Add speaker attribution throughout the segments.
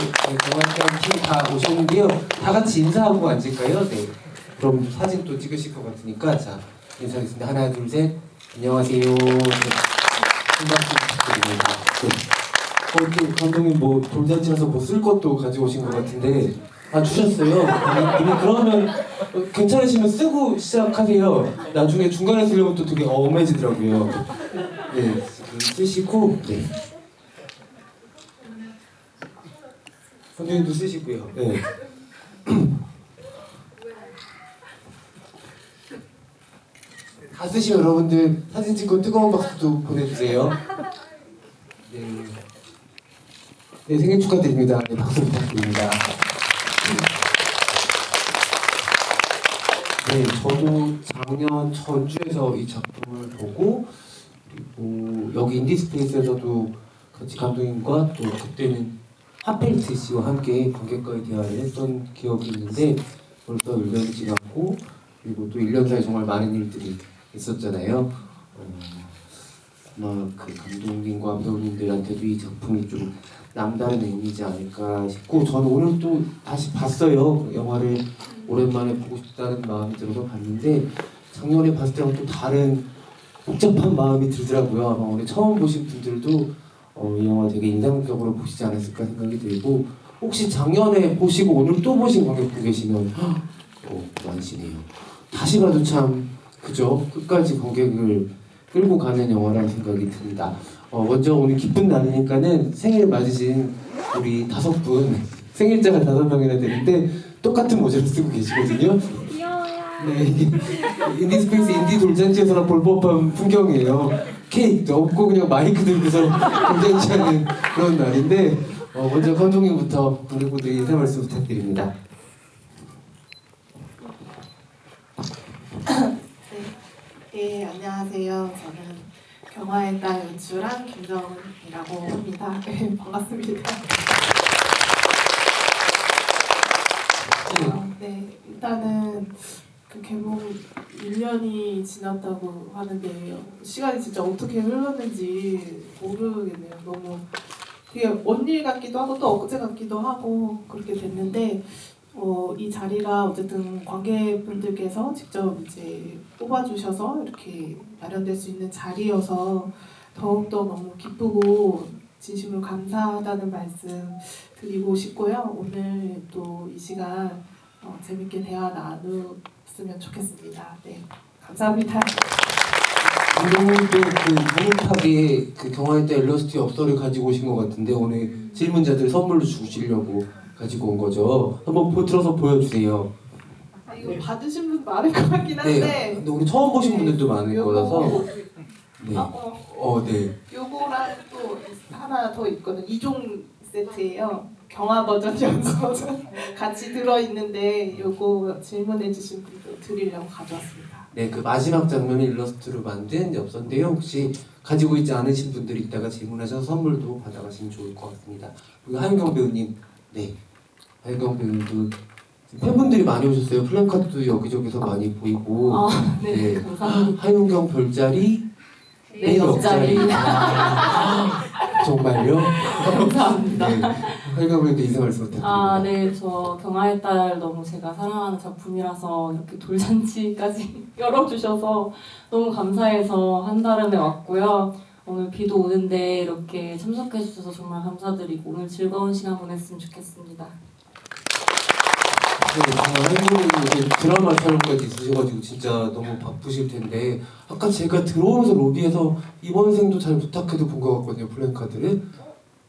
Speaker 1: 경환경 팀 다 오셨는데요. 다 같이 인사하고 앉을까요? 네. 그럼 사진 또 찍으실 것 같으니까 자 인사하겠습니다. 하나 둘 셋. 안녕하세요. 네. 한 박수 부탁드립니다. 네. 또 감독님 뭐 돌잔치라서 뭐 쓸 것도 가져오신 것 같은데 아 주셨어요. 이미 그러면 괜찮으시면 쓰고 시작하세요. 나중에 중간에 쓰려면 또 되게 엄해지더라고요. 네, 쓰시고 네. 선생님도 쓰시고요. 네. 다 쓰시면 여러분들 사진 찍고 뜨거운 박수도 보내주세요. 네, 네 생일 축하드립니다. 네, 박수 부탁드립니다. 네, 저도 작년 전주에서 이 작품을 보고 그리고 여기 인디스페이스에서도 같이 감독님과 또 그때는 하펠트 씨와 함께 관객과의 대화를 했던 기억이 있는데 벌써 1년이 지났고 그리고 또 1년 사이에 정말 많은 일들이 있었잖아요. 아마 그 감독님과 배우님들한테도 이 작품이 좀 남다른 의미지 않을까 싶고 저는 오늘 또 다시 봤어요. 영화를 오랜만에 보고 싶다는 마음이 들어서 봤는데 작년에 봤을 때랑 또 다른 복잡한 마음이 들더라고요. 아마 오늘 처음 보신 분들도 이 영화 되게 인상적으로 보시지 않았을까 생각이 들고 혹시 작년에 보시고 오늘 또 보신 관객분 계시면 많으시네요. 다시 봐도 참 그죠? 끝까지 관객을 끌고 가는 영화라는 생각이 듭니다. 먼저 오늘 기쁜 날이니까는 생일 맞으신 우리 5분 생일자가 5명이나 되는데 똑같은 모자를 쓰고 계시거든요.
Speaker 2: 귀여워요.
Speaker 1: 네, 인디스페이스 인디 돌잔치에서나 볼 법한 풍경이에요. 케이크도 없고 그냥 마이크 들고서 돌잔치하는 그런 날인데 먼저 감독님부터 관객분들 인사 말씀 부탁드립니다.
Speaker 2: 네, 안녕하세요. 저는 경화의 딸 연출한 김정은이라고 합니다. 네, 반갑습니다. 네, 일단은 그 개봉 1년이 지났다고 하는데 시간이 진짜 어떻게 흘렀는지 모르겠네요. 너무 되게 언니 같기도 하고 또 엊그제 같기도 하고 그렇게 됐는데 이 자리가 어쨌든 관객분들께서 직접 이제 뽑아주셔서 이렇게 마련될 수 있는 자리여서 더욱더 너무 기쁘고 진심으로 감사하다는 말씀 드리고 싶고요. 오늘 또 이 시간 재밌게 대화 나눴으면 좋겠습니다. 네, 감사합니다.
Speaker 1: 감독님도 그 무릎하게 그 경화의 딸 일러스트 엽서를 가지고 오신 것 같은데 오늘 질문자들 선물로 주시려고 가지고 온 거죠. 한번 들어서 보여주세요.
Speaker 2: 이거 받으신 분 많을 것 같긴 한데.
Speaker 1: 네, 근데 우리 처음 보신 분들도 많을 거라서. 네. 네.
Speaker 2: 요거랑 또 하나 더 있거든. 2종 세트예요. 경화 버전, 연수 버전 같이 들어있는데 요거 질문해주신 분들 드리려고 가져왔습니다.
Speaker 1: 네, 그 마지막 장면을 일러스트로 만든 엽서인데요. 혹시 가지고 있지 않으신 분들이 있다가 질문하셔서 선물도 받아가시면 좋을 것 같습니다. 그리고 하윤경 배우님, 네, 하윤경 배우님도 팬분들이 많이 오셨어요. 플랜카드도 여기저기서 많이 보이고.
Speaker 2: 네, 감사합니다.
Speaker 1: 하윤경 별자리,
Speaker 2: 네, 옆자리.
Speaker 1: 정말요?
Speaker 2: 감사합니다.
Speaker 1: 네, 하윤경 배우님께 인사 말씀 부탁드립니다.
Speaker 3: 네, 저 경화의 딸 너무 제가 사랑하는 작품이라서 이렇게 돌잔치까지 열어주셔서 너무 감사해서 한달음에 왔고요. 오늘 비도 오는데 이렇게 참석해주셔서 정말 감사드리고 오늘 즐거운 시간 보냈으면 좋겠습니다.
Speaker 1: 네, 정말 한국에 드라마 촬영까지 있으셔가지고 진짜 너무 바쁘실 텐데 아까 제가 들어오면서 로비에서 이번 생도 잘 부탁해도 본 것 같거든요. 플랜카드를.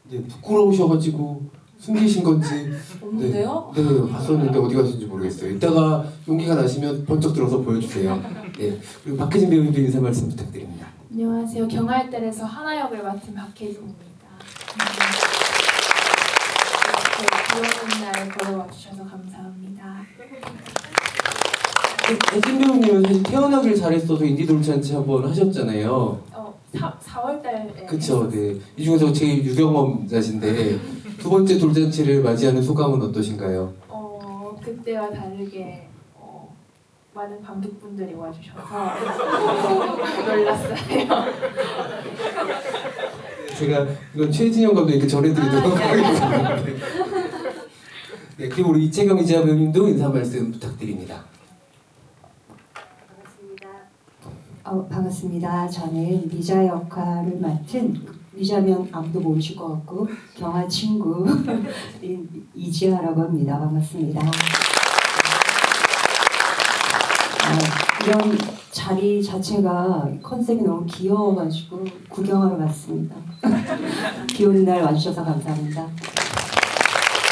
Speaker 1: 네, 부끄러우셔가지고 숨기신 건지
Speaker 3: 없는데요?
Speaker 1: 네, 봤었는데 어디 가신지 모르겠어요. 이따가 용기가 나시면 번쩍 들어서 보여주세요. 네, 그리고 박혜진 배우님도 인사 말씀 부탁드립니다.
Speaker 4: 안녕하세요. 경화의 딸에서 하나 역을 맡은 박혜진입니다. 이렇게 비 오는 날 보러 와주셔서 감사합니다.
Speaker 1: 혜진 배우님은 사실 태어나길 잘했어서 인디 돌잔치 한번 하셨잖아요.
Speaker 4: 4월달에
Speaker 1: 그쵸, 네. 이 중에서 제일 유경험자신데 두 번째 돌잔치를 맞이하는 소감은 어떠신가요?
Speaker 4: 그때와 다르게 많은 관객분들이 와주셔서 놀랐어요.
Speaker 1: 제가 이건 최진영 감독님께 전해드리도록 하겠습니다. 네, 그리고 우리 이채경 이지아 배우님도 인사 말씀 부탁드립니다.
Speaker 5: 반갑습니다. 저는 미자 역할을 맡은 미자면 아무도 모르실 것 같고 경아 친구인 이지아라고 합니다. 반갑습니다. 이런 자리 자체가 컨셉이 너무 귀여워가지고 구경하러 왔습니다. 비 오는 날 와주셔서 감사합니다.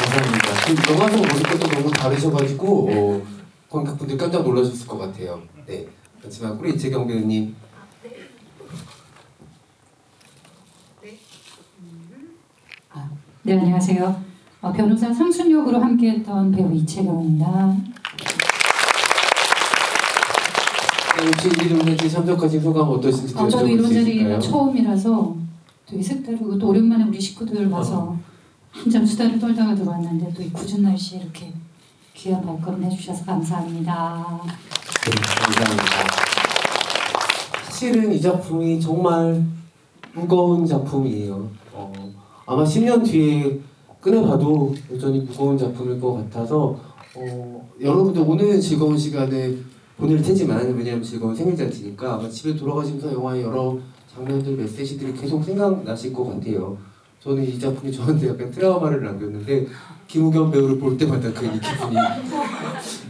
Speaker 1: 감사합니다. 그 영화에서 모습 것도 너무 다르셔가지고 관객분들 깜짝 놀라셨을 것 같아요. 네, 마지막으로 이채경 배우님.
Speaker 6: 네, 안녕하세요. 변호사 상순 역으로 함께했던 배우 이채경입니다.
Speaker 1: 네, 혹시 이런 자리에 참석하신 소감 어떠신지
Speaker 6: 저도
Speaker 1: 여쭤볼
Speaker 6: 이런
Speaker 1: 수
Speaker 6: 자리가
Speaker 1: 있을까요?
Speaker 6: 처음이라서 되게 색다르고 또 오랜만에 우리 식구들 와서 한참 수다를 떨다가 들어왔는데 또 이 굳은 날씨에 이렇게 귀한 발걸음 해주셔서 감사합니다.
Speaker 1: 네, 감사합니다. 사실은 이 작품이 정말 무거운 작품이에요. 아마 10년 뒤에 꺼내봐도 여전히 무거운 작품일 것 같아서 여러분들 오늘은 즐거운 시간을 보낼 테지만 왜냐하면 즐거운 생일잔치니까 아마 집에 돌아가시면서 영화의 여러 장면들, 메시지들이 계속 생각나실 것 같아요. 저는 이 작품이 저한테 약간 트라우마를 남겼는데 김우겸 배우를 볼 때마다 그 기분이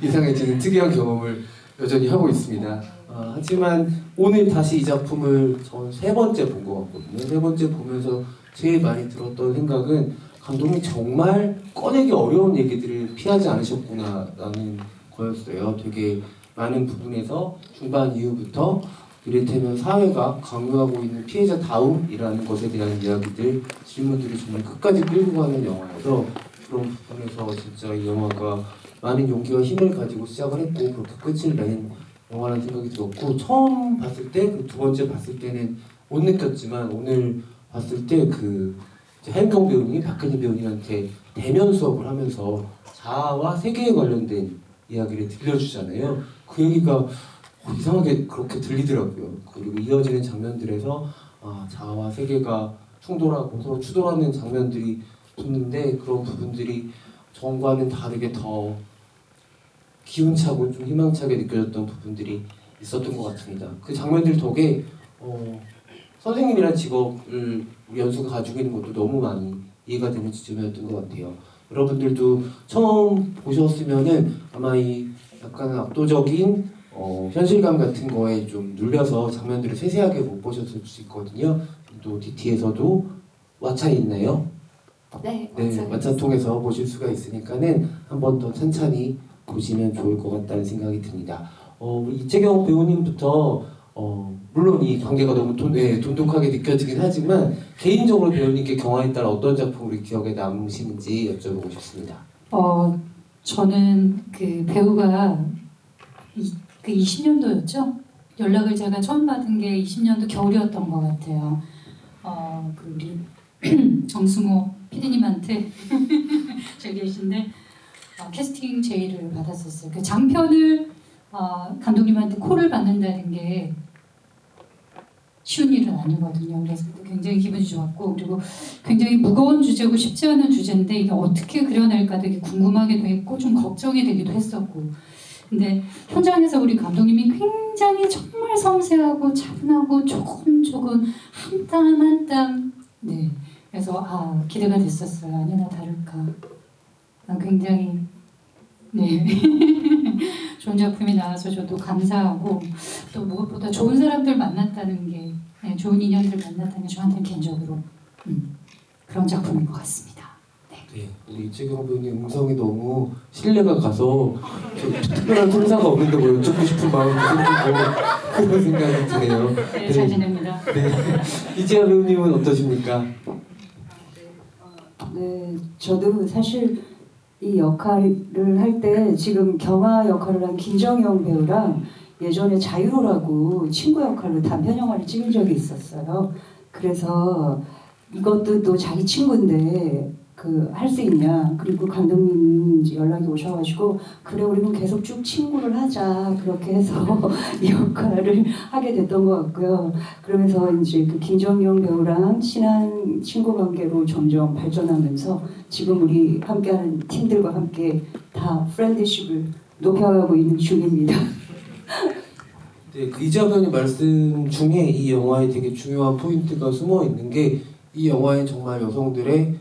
Speaker 1: 이상해지는 특이한 경험을 여전히 하고 있습니다. 하지만 오늘 다시 이 작품을 전 3번째 본 것 같거든요. 3번째 보면서 제일 많이 들었던 생각은 감독님이 정말 꺼내기 어려운 얘기들을 피하지 않으셨구나라는 거였어요. 되게 많은 부분에서 중반 이후부터 이를테면 사회가 강요하고 있는 피해자다움이라는 것에 대한 이야기들, 질문들을 정말 끝까지 끌고 가는 영화여서 그런 부분에서 진짜 이 영화가 많은 용기와 힘을 가지고 시작을 했고 그렇게 끝을 낸 영화라는 생각이 들었고 처음 봤을 때, 그 2번째 봤을 때는 못 느꼈지만 오늘 봤을 때 그 하윤경 배우님이 박혜진 배우님한테 대면 수업을 하면서 자아와 세계에 관련된 이야기를 들려주잖아요. 그 얘기가 이상하게 그렇게 들리더라고요. 그리고 이어지는 장면들에서 자아와 세계가 충돌하고 서로 추돌하는 장면들이 붙는데 그런 부분들이 전과는 다르게 더 기운차고 좀 희망차게 느껴졌던 부분들이 있었던 것 같습니다. 그 장면들 덕에 선생님이란 직업을 우리 연수가 가지고 있는 것도 너무 많이 이해가 되는 지점이었던 것 같아요. 여러분들도 처음 보셨으면은 아마 이 약간 압도적인 현실감 같은 거에 좀 눌려서 장면들을 세세하게 못 보셨을 수 있거든요. 또 DT에서도 왓챠에 있나요?
Speaker 2: 네,
Speaker 1: 네, 왓챠 통해서 보실 수가 있으니까는 한 번 더 천천히 보시면 좋을 것 같다는 생각이 듭니다. 우리 이채경 배우님부터 물론 이 관계가 너무 돈독하게 느껴지긴 하지만 개인적으로 배우님께 경화에 따라 어떤 작품으로 기억에 남으시는지 여쭤보고 싶습니다.
Speaker 6: 저는 그 배우가 그 20년도였죠? 연락을 제가 처음 받은 게 20년도 겨울이었던 것 같아요. 그 우리 정승호 PD님한테 저기 계신데 캐스팅 제의를 받았었어요. 그 장편을 감독님한테 콜을 받는다는 게 쉬운 일은 아니거든요. 그래서 굉장히 기분이 좋았고 그리고 굉장히 무거운 주제고 쉽지 않은 주제인데 이게 어떻게 그려낼까 되게 궁금하기도 했고 좀 걱정이 되기도 했었고 근데 현장에서 우리 감독님이 굉장히 정말 섬세하고 차분하고 조금 한 땀 한 땀 네 그래서 기대가 됐었어요. 아니나 다를까 굉장히 네 좋은 작품이 나와서 저도 감사하고 또 무엇보다 좋은 사람들 만났다는 게 좋은 인연들 만났다는 게 저한테는 개인적으로 그런 작품인 것 같습니다.
Speaker 1: 네, 우리 이채경 배우님 음성이 너무 신뢰가 가서 특별한 손사가 없는데 뭐 여쭙고 싶은 마음이 생기고 그런 생각이 드네요.
Speaker 6: 네, 잘 지냅니다.
Speaker 1: 네, 이지아 배우님은 어떠십니까?
Speaker 5: 네, 저도 사실 이 역할을 할 때 지금 경아 역할을 한 김정영 배우랑 예전에 자유로라고 친구 역할로 단편 영화를 찍은 적이 있었어요. 그래서 이것도 또 자기 친구인데 그 할 수 있냐. 그리고 감독님이 이제 연락이 오셔가지고 그래 우리는 계속 쭉 친구를 하자. 그렇게 해서 이 역할을 하게 됐던 것 같고요. 그러면서 이제 그 김정용 배우랑 친한 친구 관계로 점점 발전하면서 지금 우리 함께하는 팀들과 함께 다 프렌드십을 높여가고 있는 중입니다.
Speaker 1: 네, 그 이자 배우님 말씀 중에 이 영화에 되게 중요한 포인트가 숨어 있는 게 이 영화엔 정말 여성들의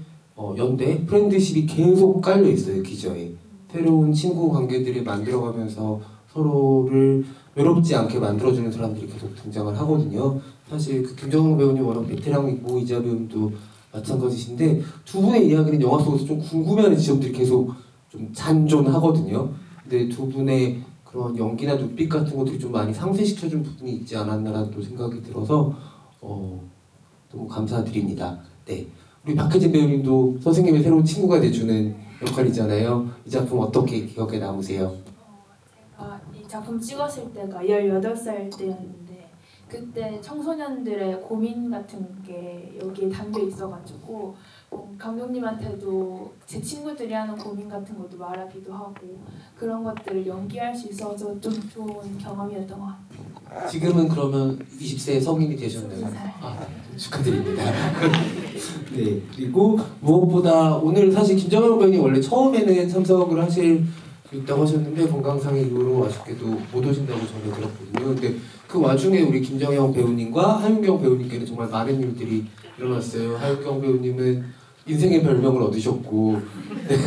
Speaker 1: 연대 프렌드십이 계속 깔려 있어요. 기저에 새로운 친구 관계들이 만들어가면서 서로를 외롭지 않게 만들어주는 사람들이 계속 등장을 하거든요. 사실 그 김정은 배우님 워낙 베테랑이고 이자 배우님도 마찬가지신데 두 분의 이야기는 영화 속에서 좀 궁금해하는 지점들이 계속 좀 잔존하거든요. 근데 두 분의 그런 연기나 눈빛 같은 것들이 좀 많이 상쇄시켜준 부분이 있지 않았나라는 또 생각이 들어서 너무 감사드립니다. 네, 우리 박혜진 배우님도 선생님의 새로운 친구가 돼주는 역할이잖아요. 이 작품 어떻게 기억에 남으세요?
Speaker 4: 제가 이 작품 찍었을 때가 18살 때였는데 그때 청소년들의 고민 같은 게 여기에 담겨 있어가지고 감독님한테도 제 친구들이 하는 고민 같은 것도 말하기도 하고 그런 것들을 연기할 수 있어서 좀 좋은 경험이었던 것 같아요.
Speaker 1: 지금은 그러면 20세 성인이 되셨나요?
Speaker 4: 20살.
Speaker 1: 아, 축하드립니다. 네, 그리고 무엇보다 오늘 사실 김정은 배우님 원래 처음에는 참석을 하실 수 있다고 하셨는데 건강상의 이유로 아쉽게도 못 오신다고 전해 들었거든요. 근데 그 와중에 우리 김정영 배우님과 하윤경 배우님께는 정말 많은 일들이 일어났어요. 하윤경 배우님은 인생의 별명을 얻으셨고 네.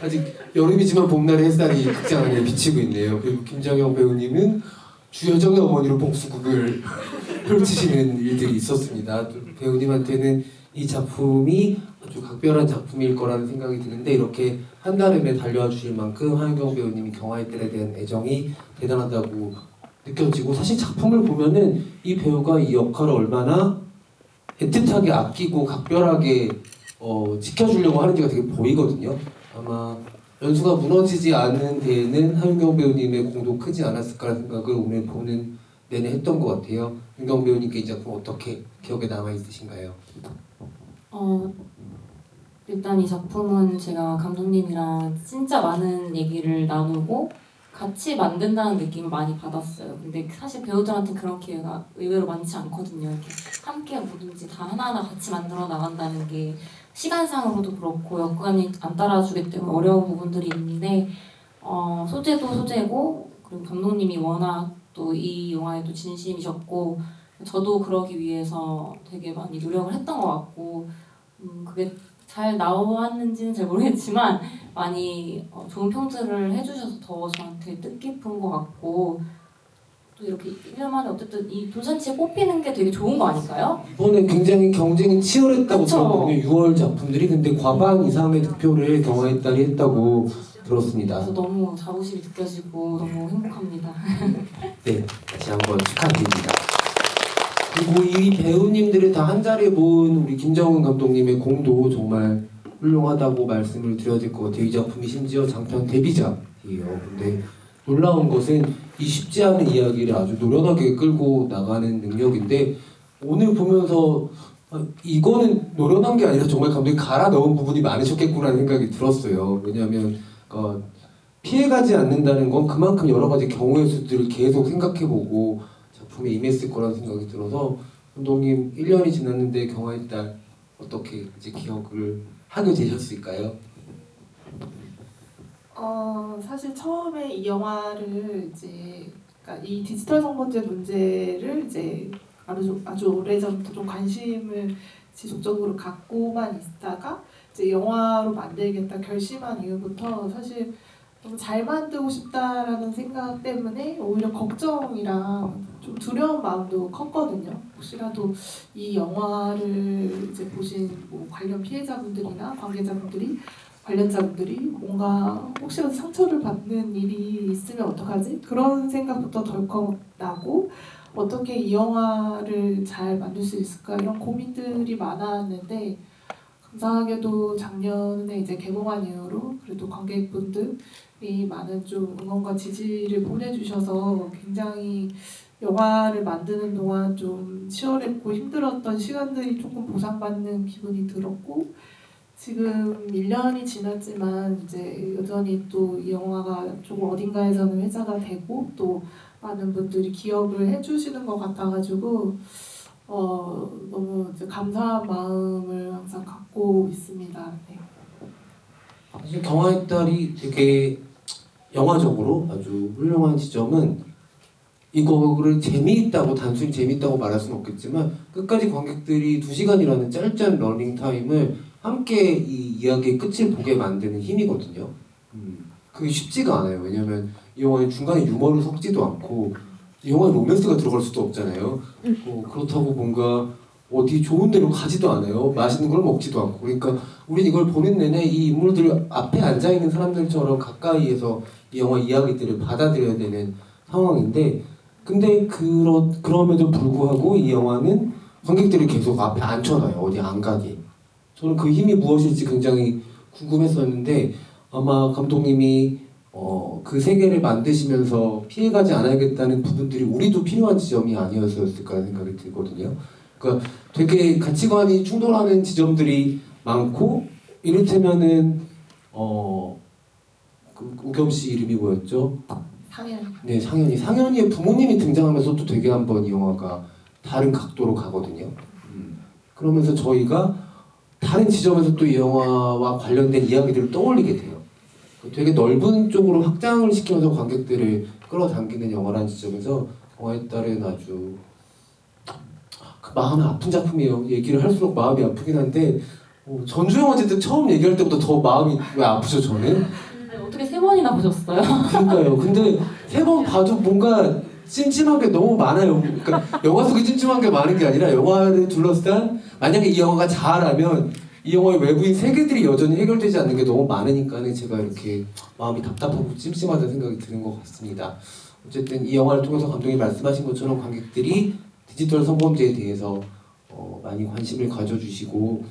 Speaker 1: 아직 여름이지만 봄날의 햇살이 극장 안에 비치고 있네요. 그리고 김정영 배우님은 주여정의 어머니로 복수극을 펼치시는 일들이 있었습니다. 배우님한테는 이 작품이 아주 각별한 작품일 거라는 생각이 드는데 이렇게 한달음에 달려와 주실 만큼 하윤경 배우님이 경화의 딸에 대한 애정이 대단하다고 느껴지고 사실 작품을 보면은 이 배우가 이 역할을 얼마나 애틋하게 아끼고 각별하게 지켜주려고 하는지가 되게 보이거든요. 아마 연수가 무너지지 않는 데에는 하윤경 배우님의 공도 크지 않았을까라는 생각을 오늘 보는 내내 했던 것 같아요. 윤경 배우님께 이 작품 어떻게 기억에 남아 있으신가요?
Speaker 3: 일단 이 작품은 제가 감독님이랑 진짜 많은 얘기를 나누고 같이 만든다는 느낌을 많이 받았어요. 근데 사실 배우들한테 그런 기회가 의외로 많지 않거든요. 이렇게 함께 뭐든지 다 하나하나 같이 만들어 나간다는 게 시간상으로도 그렇고 여건이 안 따라주기 때문에 어려운 부분들이 있는데 소재도 소재고 그리고 감독님이 워낙 또 이 영화에도 진심이셨고 저도 그러기 위해서 되게 많이 노력을 했던 것 같고 그게 잘 나왔는지는 잘 모르겠지만 많이 좋은 평들을 해주셔서 더 저한테 뜻깊은 것 같고 또 이렇게 1년 만에 어쨌든 이 돌잔치에 꼽히는 게 되게 좋은 거 아닐까요?
Speaker 1: 이번에 굉장히 경쟁이 치열했다고
Speaker 3: 그쵸?
Speaker 1: 들었거든요. 6월 작품들이 근데 과반 이상의 득표를 경화의 딸이 했다고 들었습니다.
Speaker 3: 그래서 너무 자부심이 느껴지고 너무 행복합니다.
Speaker 1: 네, 다시 한번 축하드립니다. 그리고 이 배우님들을 다 한 자리에 모은 우리 김정은 감독님의 공도 정말 훌륭하다고 말씀을 드려야 될 것 같아요. 이 작품이 심지어 장편 데뷔작이에요. 근데 놀라운 것은 이 쉽지 않은 이야기를 아주 노련하게 끌고 나가는 능력인데 오늘 보면서 이거는 노련한 게 아니라 정말 감독이 갈아 넣은 부분이 많으셨겠구나라는 생각이 들었어요. 왜냐하면 피해가지 않는다는 건 그만큼 여러 가지 경우의 수들을 계속 생각해보고 작품에 임했을 거라는 생각이 들어서 감독님 1년이 지났는데 경화의 딸 어떻게 이제 기억을 하게 되셨을까요?
Speaker 2: 사실 처음에 이 영화를 이제 그러니까 이 디지털 성범죄 문제를 이제 아주 오래전부터 좀 관심을 지속적으로 갖고만 있다가 이제 영화로 만들겠다 결심한 이후부터 사실 너무 잘 만들고 싶다라는 생각 때문에 오히려 걱정이랑 좀 두려운 마음도 컸거든요. 혹시라도 이 영화를 이제 보신 뭐 관련 피해자분들이나 관련자분들이 뭔가 혹시라도 상처를 받는 일이 있으면 어떡하지? 그런 생각부터 덜컥 나고 어떻게 이 영화를 잘 만들 수 있을까 이런 고민들이 많았는데 감사하게도 작년에 이제 개봉한 이후로 그래도 관객분들이 많은 좀 응원과 지지를 보내주셔서 굉장히 영화를 만드는 동안 좀 치열했고 힘들었던 시간들이 조금 보상받는 기분이 들었고 지금 1년이 지났지만 이제 여전히 또 이 영화가 조금 어딘가에서는 회자가 되고 또 많은 분들이 기억을 해주시는 것 같아가지고 너무 이제 감사한 마음을 항상 갖고 있습니다. 네.
Speaker 1: 사실 경화의 딸이 되게 영화적으로 아주 훌륭한 지점은 이거를 재미있다고 단순히 재미있다고 말할 수는 없겠지만 끝까지 관객들이 2시간이라는 짧은 러닝타임을 함께 이 이야기의 끝을 보게 만드는 힘이거든요. 그게 쉽지가 않아요. 왜냐면 이 영화에 중간에 유머를 섞지도 않고 이 영화에 로맨스가 들어갈 수도 없잖아요. 그렇다고 뭔가 어디 좋은 데로 가지도 않아요. 맛있는 걸 먹지도 않고. 그러니까 우린 이걸 보는 내내 이 인물들 앞에 앉아있는 사람들처럼 가까이에서 이 영화 이야기들을 받아들여야 되는 상황인데 근데 그럼에도 불구하고 이 영화는 관객들을 계속 앞에 앉혀놔요. 어디 안 가게. 저는 그 힘이 무엇일지 굉장히 궁금했었는데 아마 감독님이 그 세계를 만드시면서 피해가지 않아야겠다는 부분들이 우리도 필요한 지점이 아니었을까 생각이 들거든요. 그러니까 되게 가치관이 충돌하는 지점들이 많고 이를테면은 그 우겸 씨 이름이 뭐였죠?
Speaker 2: 상현.
Speaker 1: 네, 상현이의 부모님이 등장하면서 또 되게 한번 이 영화가 다른 각도로 가거든요. 그러면서 저희가 다른 지점에서 또 이 영화와 관련된 이야기들을 떠올리게 돼요. 되게 넓은 쪽으로 확장을 시키면서 관객들을 끌어당기는 영화라는 지점에서 영화에 따른 아주 마음이 아픈 작품이에요. 얘기를 할수록 마음이 아프긴 한데 전주영화제 때 처음 얘기할 때보다 더 마음이 왜 아프죠 저는?
Speaker 3: 아니, 어떻게 3번이나 보셨어요?
Speaker 1: 그러니까요. 근데 3번 봐도 뭔가 찜찜한 게 너무 많아요. 그러니까 영화 속에 찜찜한 게 많은 게 아니라 영화를 둘러싼 만약에 이 영화가 잘하면 이 영화의 외부인 세계들이 여전히 해결되지 않는 게 너무 많으니까 제가 이렇게 마음이 답답하고 찜찜하다는 생각이 드는 것 같습니다. 어쨌든 이 영화를 통해서 감독이 말씀하신 것처럼 관객들이 디지털 성범죄에 대해서 많이 관심을 가져주시고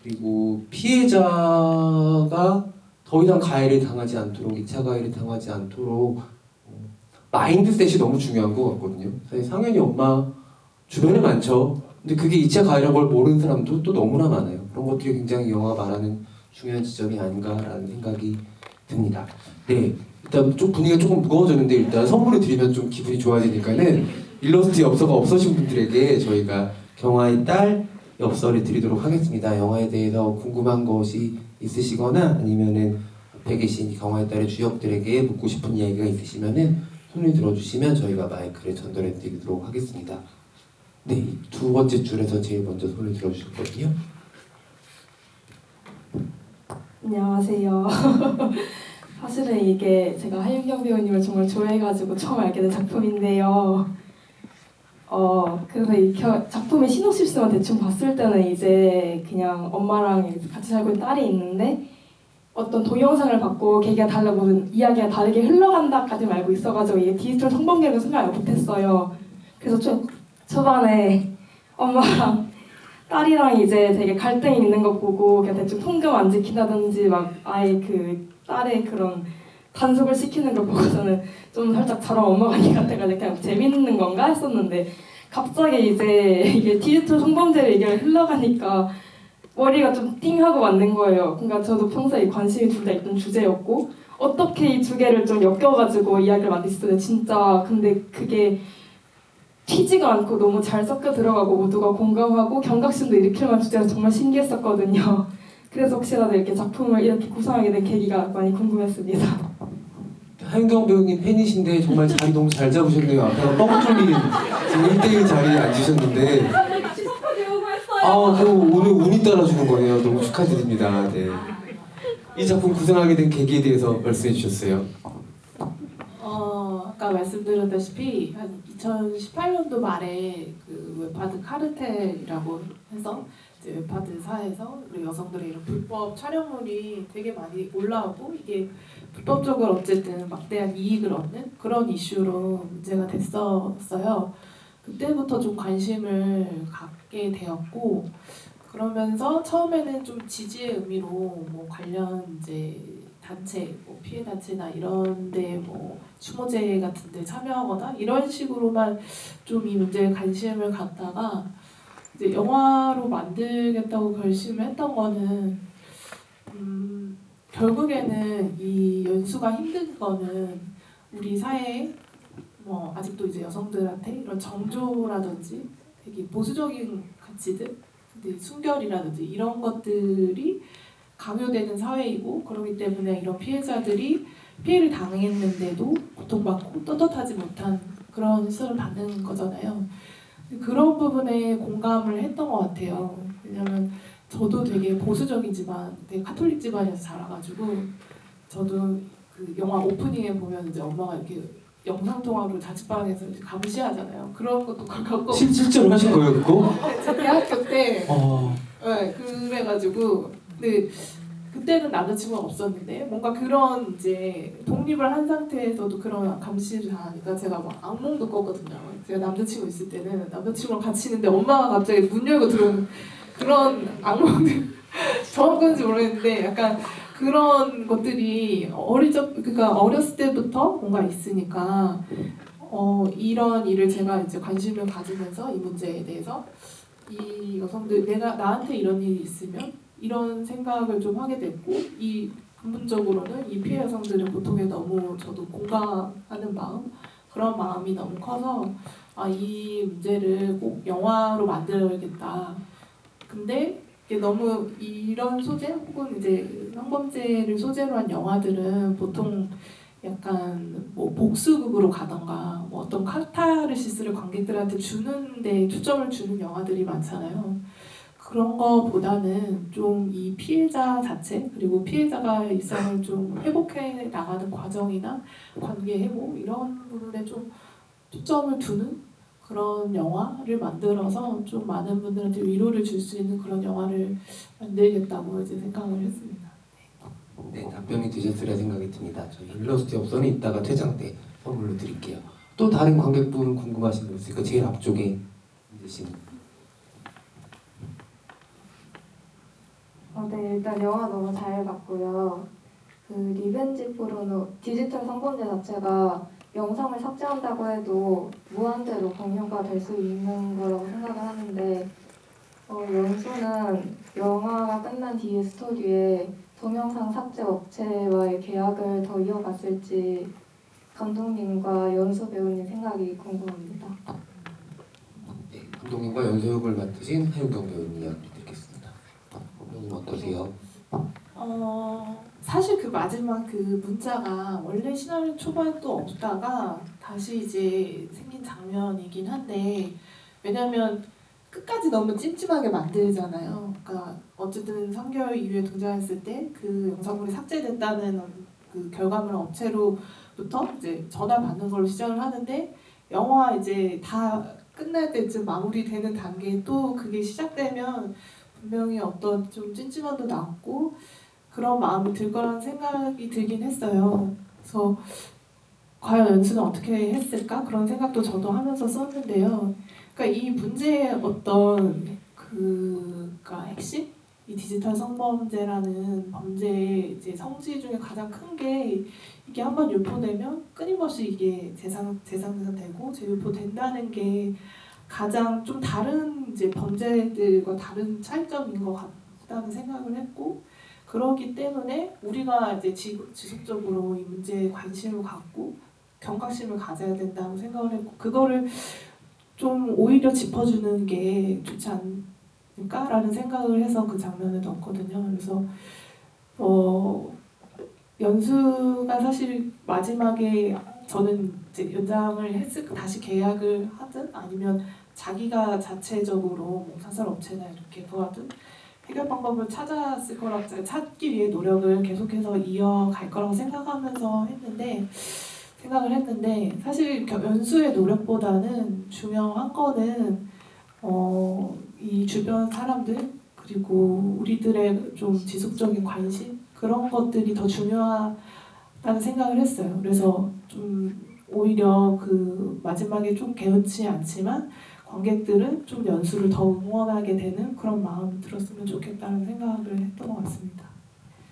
Speaker 1: 그리고 피해자가 더 이상 가해를 당하지 않도록 2차 가해를 당하지 않도록 마인드셋이 너무 중요한 것 같거든요. 사실 상현이 엄마 주변에 많죠. 근데 그게 2차 가해라는 걸 모르는 사람도 또 너무나 많아요. 그런 것들이 굉장히 영화가 말하는 중요한 지점이 아닌가라는 생각이 듭니다. 네, 일단 좀 분위기가 조금 무거워졌는데 일단 선물을 드리면 좀 기분이 좋아지니까는 일러스트 엽서가 없으신 분들에게 저희가 경화의 딸 엽서를 드리도록 하겠습니다. 영화에 대해서 궁금한 것이 있으시거나 아니면은 앞에 계신 경화의 딸의 주역들에게 묻고 싶은 이야기가 있으시면은 손을 들어주시면 저희가 마이크를 전달해 드리도록 하겠습니다. 네, 2번째 줄에서 제일 먼저 손을 들어주셨거든요.
Speaker 7: 안녕하세요. 사실은 이게 제가 하윤경 배우님을 정말 좋아해가지고 처음 알게 된 작품인데요. 그래서 이 작품의 시놉시스만 대충 봤을 때는 이제 그냥 엄마랑 같이 살고 있는 딸이 있는데 어떤 동영상을 받고 계기가 달라보는 이야기가 다르게 흘러간다까지 알고 있어가지고 이게 디지털 성범죄라고 생각을 못했어요. 그래서 초반에 엄마랑 딸이랑 이제 되게 갈등이 있는 거 보고 그냥 대충 통금 안 지킨다든지 막 아예 그 딸의 그런 단속을 시키는 걸 보고서는 좀 살짝 저런 엄마가 아닌 것 같아가지고 그냥 재밌는 건가 했었는데 갑자기 이제 이게 디지털 성범죄를 얘기를 흘러가니까 머리가 좀 띵하고 맞는 거예요. 그러니까 저도 평소에 관심이 둘 다 있던 주제였고 어떻게 이 두 개를 좀 엮여가지고 이야기를 만들었어요. 진짜 근데 그게 튀지가 않고 너무 잘 섞여 들어가고 모두가 공감하고 경각심도 일으킬 만한 주제가 정말 신기했었거든요. 그래서 혹시라도 이렇게 작품을 이렇게 구성하게 된 계기가 많이 궁금했습니다.
Speaker 1: 하윤경 배우님 팬이신데 정말 자리 너무 잘 잡으셨네요. 앞에가 뻥 뚫린 지금 1대1 자리에 앉으셨는데 그럼 오늘 운이 따라주는 거네요. 너무 축하드립니다. 네. 이 작품 구성하게 된 계기에 대해서 말씀해 주셨어요.
Speaker 2: 아까 말씀드렸다시피 한 2018년도 말에 그 웹하드 카르텔이라고 해서 이제 웹하드사에서 우리 여성들의 이런 불법 촬영물이 되게 많이 올라오고 이게 불법적으로 어쨌든 막대한 이익을 얻는 그런 이슈로 문제가 됐었어요. 그때부터 좀 관심을 갖게 되었고 그러면서 처음에는 좀 지지의 의미로 뭐 관련 이제 단체, 뭐 피해 단체나 이런데 뭐 추모제 같은데 참여하거나 이런 식으로만 좀 이 문제에 관심을 갖다가 이제 영화로 만들겠다고 결심을 했던 거는 결국에는 이 연수가 힘든 거는 우리 사회에 뭐 아직도 이제 여성들한테 이런 정조라든지 되게 보수적인 가치들, 근데 순결이라든지 이런 것들이 강요되는 사회이고, 그렇기 때문에 이런 피해자들이 피해를 당했는데도 고통받고 떳떳하지 못한 그런 시선을 받는 거잖아요. 그런 부분에 공감을 했던 것 같아요. 왜냐면 저도 되게 보수적이지만 되게 카톨릭 집안에서 자라가지고, 저도 그 영화 오프닝에 보면 이제 엄마가 이렇게 영상 통화로 자취방에서 이제 감시하잖아요. 그런 것도 겪고
Speaker 1: 실제로 하신 거예요, 그거?
Speaker 2: 제 대학교 때
Speaker 1: 어,
Speaker 2: 네, 그래가지고 근데 그때는 남자친구가 없었는데 뭔가 그런 이제 독립을 한 상태에서도 그런 감시를 당하니까 제가 막 악몽도 꿨거든요. 제가 남자친구 있을 때는 남자친구랑 같이 있는데 엄마가 갑자기 문 열고 들어오는 그런 악몽들 정확한지 모르겠는데 약간 그런 것들이 그러니까 어렸을 때부터 뭔가 있으니까 이런 일을 제가 이제 관심을 가지면서 이 문제에 대해서 이 여성들 내가 나한테 이런 일이 있으면 이런 생각을 좀 하게 됐고, 이 근본적으로는 이 피해 여성들의 고통에 너무 저도 공감하는 마음, 그런 마음이 너무 커서 이 문제를 꼭 영화로 만들어야겠다. 근데 이게 너무 이런 소재 혹은 이제 성범죄를 소재로 한 영화들은 보통 약간 뭐 복수극으로 가던가 뭐 어떤 카타르시스를 관객들한테 주는데 초점을 주는 영화들이 많잖아요. 그런 거보다는 좀 이 피해자 자체, 그리고 피해자가 일상을 좀 회복해 나가는 과정이나 관계 회복 이런 부분에 좀 초점을 두는 그런 영화를 만들어서 좀 많은 분들한테 위로를 줄 수 있는 그런 영화를 만들겠다고 이제 생각을 했습니다.
Speaker 1: 네, 답변이 되셨으리라 생각이 듭니다. 저희 일러스트 엽서는 이따가 퇴장 때 선물로 드릴게요. 또 다른 관객분 궁금하신 분 있을까? 제일 앞쪽에 계신.
Speaker 7: 네, 일단 영화 너무 잘 봤고요. 그 리벤지 포르노 디지털 성범죄 자체가 영상을 삭제한다고 해도 무한대로 공유가 될 수 있는 거라고 생각을 하는데, 연수는 영화가 끝난 뒤에 스토리에 동영상 삭제 업체와의 계약을 더 이어갔을지 감독님과 연수 배우님 생각이 궁금합니다.
Speaker 1: 네, 감독님과 연쇄역을 맡으신 하윤경 배우님 이야기 듣겠습니다. 배우님 어떠세요?
Speaker 2: 사실 그 마지막 그 문자가 원래 시나리오 초반도 없다가 다시 이제 생긴 장면이긴 한데, 왜냐면 끝까지 너무 찜찜하게 만들잖아요. 그러니까 어쨌든 3개월 이후에 등장했을 때 그 영상물이 삭제됐다는 그 결과물 업체로부터 이제 전화 받는 걸로 시작을 하는데, 영화 이제 다 끝날 때쯤 마무리되는 단계에 또 그게 시작되면 분명히 어떤 좀 찜찜함도 남고 그런 마음이 들 거라는 생각이 들긴 했어요. 그래서 과연 연수는 어떻게 했을까? 그런 생각도 저도 하면서 썼는데요. 그러니까 이 문제의 어떤 그러니까 핵심? 이 디지털 성범죄라는 범죄의 이제 성질 중에 가장 큰 게 이게 한번 유포되면 끊임없이 이게 재상되고 재유포된다는 게 가장 좀 다른 이제 범죄들과 다른 차이점인 것 같다는 생각을 했고, 그러기 때문에 우리가 이제 지속적으로 이 문제에 관심을 갖고 경각심을 가져야 된다고 생각을 했고, 그거를 좀 오히려 짚어주는 게 좋지 않을까라는 생각을 해서 그 장면을 넣었거든요. 그래서 연수가 사실 마지막에 저는 이제 연장을 했을까, 다시 계약을 하든 아니면 자기가 자체적으로 뭐 사설업체나 이렇게 도와든 해결 방법을 찾기 위해 노력을 계속해서 이어갈 거라고 생각을 했는데 사실 연수의 노력보다는 중요한 거는 이 주변 사람들 그리고 우리들의 좀 지속적인 관심, 그런 것들이 더 중요하다는 생각을 했어요. 그래서 좀 오히려 그 마지막에 좀 개운치 않지만 관객들은 좀 연수를 더 응원하게 되는 그런 마음이 들었으면 좋겠다는 생각을 했던 것 같습니다.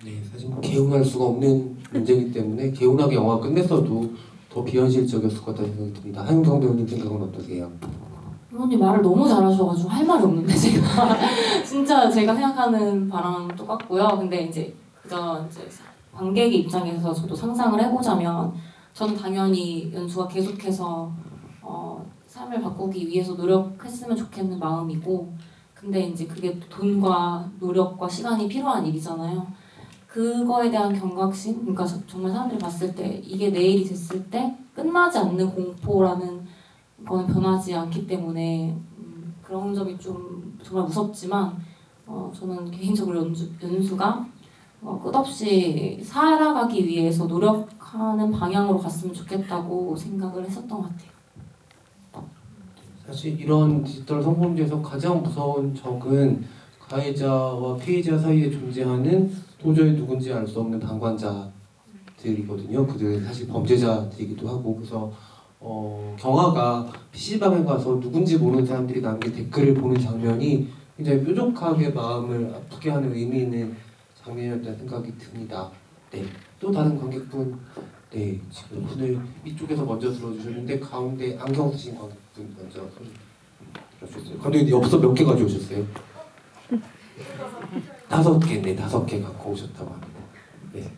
Speaker 1: 네, 사실 개운할 수가 없는 문제이기 때문에 개운하게 영화 끝냈어도 더 비현실적이었을 것 같다는 생각이 듭니다. 하윤경 배우님 생각은 어떠세요?
Speaker 3: 부모님 말을 너무 잘하셔가지고 할 말이 없는데 제가 진짜 제가 생각하는 바랑 똑같고요. 근데 이제 그저 이제 관객의 입장에서 저도 상상을 해보자면 저는 당연히 연수가 계속해서 삶을 바꾸기 위해서 노력했으면 좋겠는 마음이고, 근데 이제 그게 돈과 노력과 시간이 필요한 일이잖아요. 그거에 대한 경각심, 그러니까 정말 사람들이 봤을 때 이게 내일이 됐을 때 끝나지 않는 공포라는 거는 변하지 않기 때문에 그런 점이 좀 정말 무섭지만 저는 개인적으로 연수가 끝없이 살아가기 위해서 노력하는 방향으로 갔으면 좋겠다고 생각을 했었던 것 같아요.
Speaker 1: 사실 이런 디지털 성범죄에서 가장 무서운 적은 가해자와 피해자 사이에 존재하는 도저히 누군지 알 수 없는 방관자들이거든요. 그들은 사실 범죄자들이기도 하고, 그래서 경아가 PC방에 가서 누군지 모르는 사람들이 남긴 댓글을 보는 장면이 굉장히 뾰족하게 마음을 아프게 하는 의미 있는 장면이었다는 생각이 듭니다. 네, 또 다른 관객분, 네, 지금 오늘 이쪽에서 먼저 들어주셨는데 가운데 안경 쓰신 관객분 먼저 들어주셨어요. 감독님 엽서 몇 개 가져오셨어요? 5개, 네, 5개 갖고 오셨다고 합니다. 네.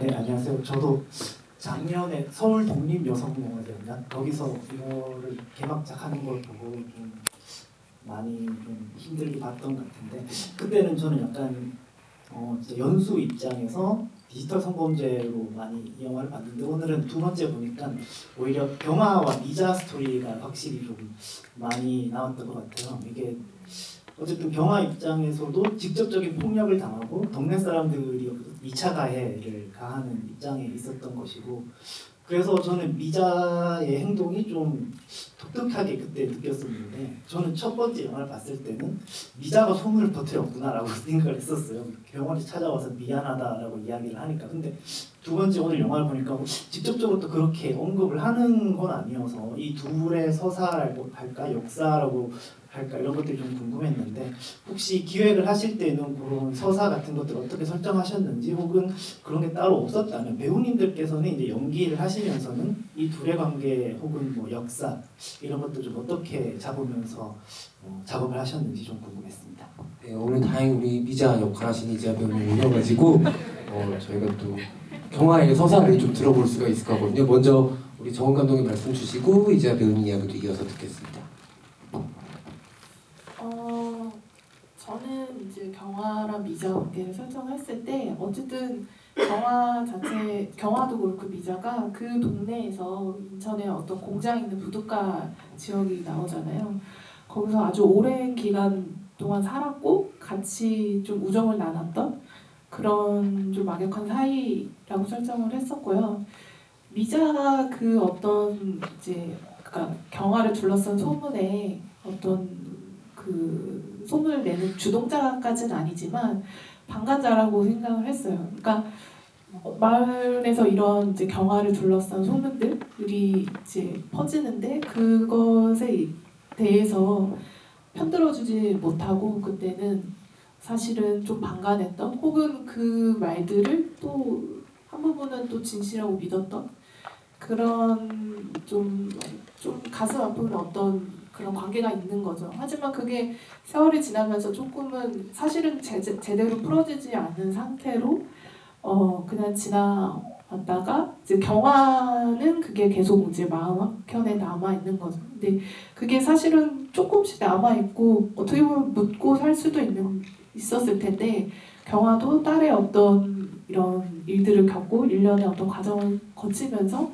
Speaker 8: 네, 안녕하세요. 저도 작년에 서울 독립여성영화제였나? 거기서 이거를 개막작 하는 걸 보고 좀 많이 좀 힘들게 봤던 것 같은데, 그때는 저는 약간 진짜 연수 입장에서 디지털 성범죄로 많이 이 영화를 봤는데, 오늘은 두 번째 보니까 오히려 경아와 미자 스토리가 확실히 좀 많이 나왔던 것 같아요. 이게 어쨌든 경아 입장에서도 직접적인 폭력을 당하고 동네 사람들이 2차 가해를 가하는 입장에 있었던 것이고, 그래서 저는 미자의 행동이 좀 독특하게 그때 느꼈었는데, 저는 첫 번째 영화를 봤을 때는 미자가 소문을 퍼뜨렸구나라고 생각을 했었어요. 병원에 찾아와서 미안하다라고 이야기를 하니까. 근데 두 번째 오늘 영화를 보니까 직접적으로 또 그렇게 언급을 하는 건 아니어서 이 둘의 서사라고 할까, 역사라고 할까, 이런 것들이 좀 궁금했는데, 혹시 기획을 하실 때는 그런 서사 같은 것들 어떻게 설정하셨는지, 혹은 그런 게 따로 없었다면 배우님들께서는 이제 연기를 하시면서는 이 둘의 관계 혹은 뭐 역사 이런 것들 좀 어떻게 잡으면서 작업을 하셨는지 좀 궁금했습니다.
Speaker 1: 네, 오늘 다행히 우리 미자 역할하신 이자 배우님 오셔가지고 저희가 또 경아의 서사를 좀 들어볼 수가 있을 거거든요. 먼저 우리 정은 감독님 말씀 주시고 이자 배우님 이야기도 이어서 듣겠습니다.
Speaker 2: 저는 이제 경화랑 미자 관계를 설정했을 때 어쨌든 경화도 그렇고 미자가 그 동네에서 인천에 어떤 공장 있는 부둣가 지역이 나오잖아요. 거기서 아주 오랜 기간 동안 살았고 같이 좀 우정을 나눴던 그런 좀 막역한 사이라고 설정을 했었고요. 미자가 그 어떤 이제 그러니까 경화를 둘러싼 소문에 어떤 그 소문을 내는 주동자까지는 아니지만 방관자라고 생각을 했어요. 그러니까 마을에서 이런 이제 경화를 둘러싼 소문들이 이제 퍼지는데 그것에 대해서 편들어주지 못하고 그때는 사실은 좀 방관했던, 혹은 그 말들을 또 한 부분은 또 진실이라고 믿었던 그런 좀 가슴 아픈 어떤 그런 관계가 있는 거죠. 하지만 그게 세월이 지나면서 조금은 사실은 제대로 풀어지지 않는 상태로 그냥 지나왔다가 이제 경화는 그게 계속 이제 마음 한켠에 남아 있는 거죠. 근데 그게 사실은 조금씩 남아 있고 어떻게 보면 묻고 살 수도 있었을 텐데, 경화도 딸의 어떤 이런 일들을 겪고 일련의 어떤 과정을 거치면서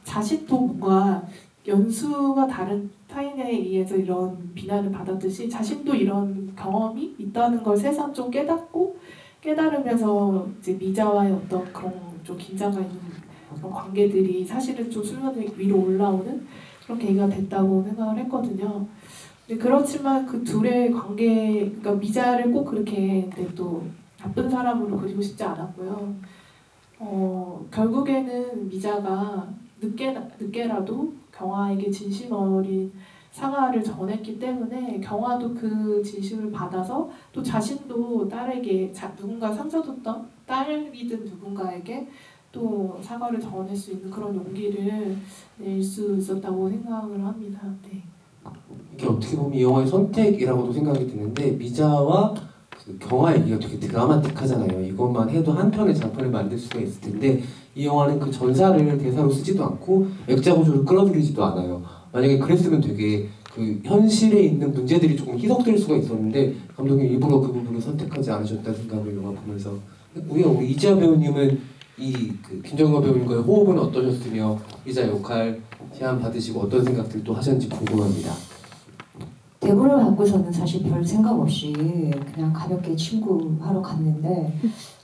Speaker 2: 자신도 뭔가 연수가 다른 타인에 의해서 이런 비난을 받았듯이 자신도 이런 경험이 있다는 걸 새삼 좀 깨달으면서 이제 미자와의 어떤 그런 좀 긴장감 있는 그런 관계들이 사실은 좀 수면 위로 올라오는 그런 계기가 됐다고 생각을 했거든요. 근데 그렇지만 그 둘의 관계, 그러니까 미자를 꼭 그렇게 근데 또 나쁜 사람으로 그리고 싶지 않았고요. 결국에는 미자가 늦게라도 경화에게 진심 어린 사과를 전했기 때문에 경화도 그 진심을 받아서 또 자신도 딸에게 누군가 상처줬던 딸이든 누군가에게 또 사과를 전할 수 있는 그런 용기를 낼 수 있었다고 생각을 합니다. 네.
Speaker 1: 이게 어떻게 보면 이 영화의 선택이라고도 생각이 드는데 미자와 그 경화 얘기가 되게 드라마틱하잖아요. 이것만 해도 한 편의 장편을 만들 수가 있을 텐데 이 영화는 그 전사를 대사로 쓰지도 않고 액자 구조를 끌어들이지도 않아요. 만약에 그랬으면 되게 그 현실에 있는 문제들이 조금 희석될 수가 있었는데 감독님 일부러 그 부분을 선택하지 않으셨다는 생각을 영화 보면서 했고요. 우리 이지아 배우님은 이 그 김정은 배우님과의 호흡은 어떠셨으며 미자 역할 제안 받으시고 어떤 생각들도 하셨는지 궁금합니다.
Speaker 5: 대본을 받고서는 사실 별 생각 없이 그냥 가볍게 친구하러 갔는데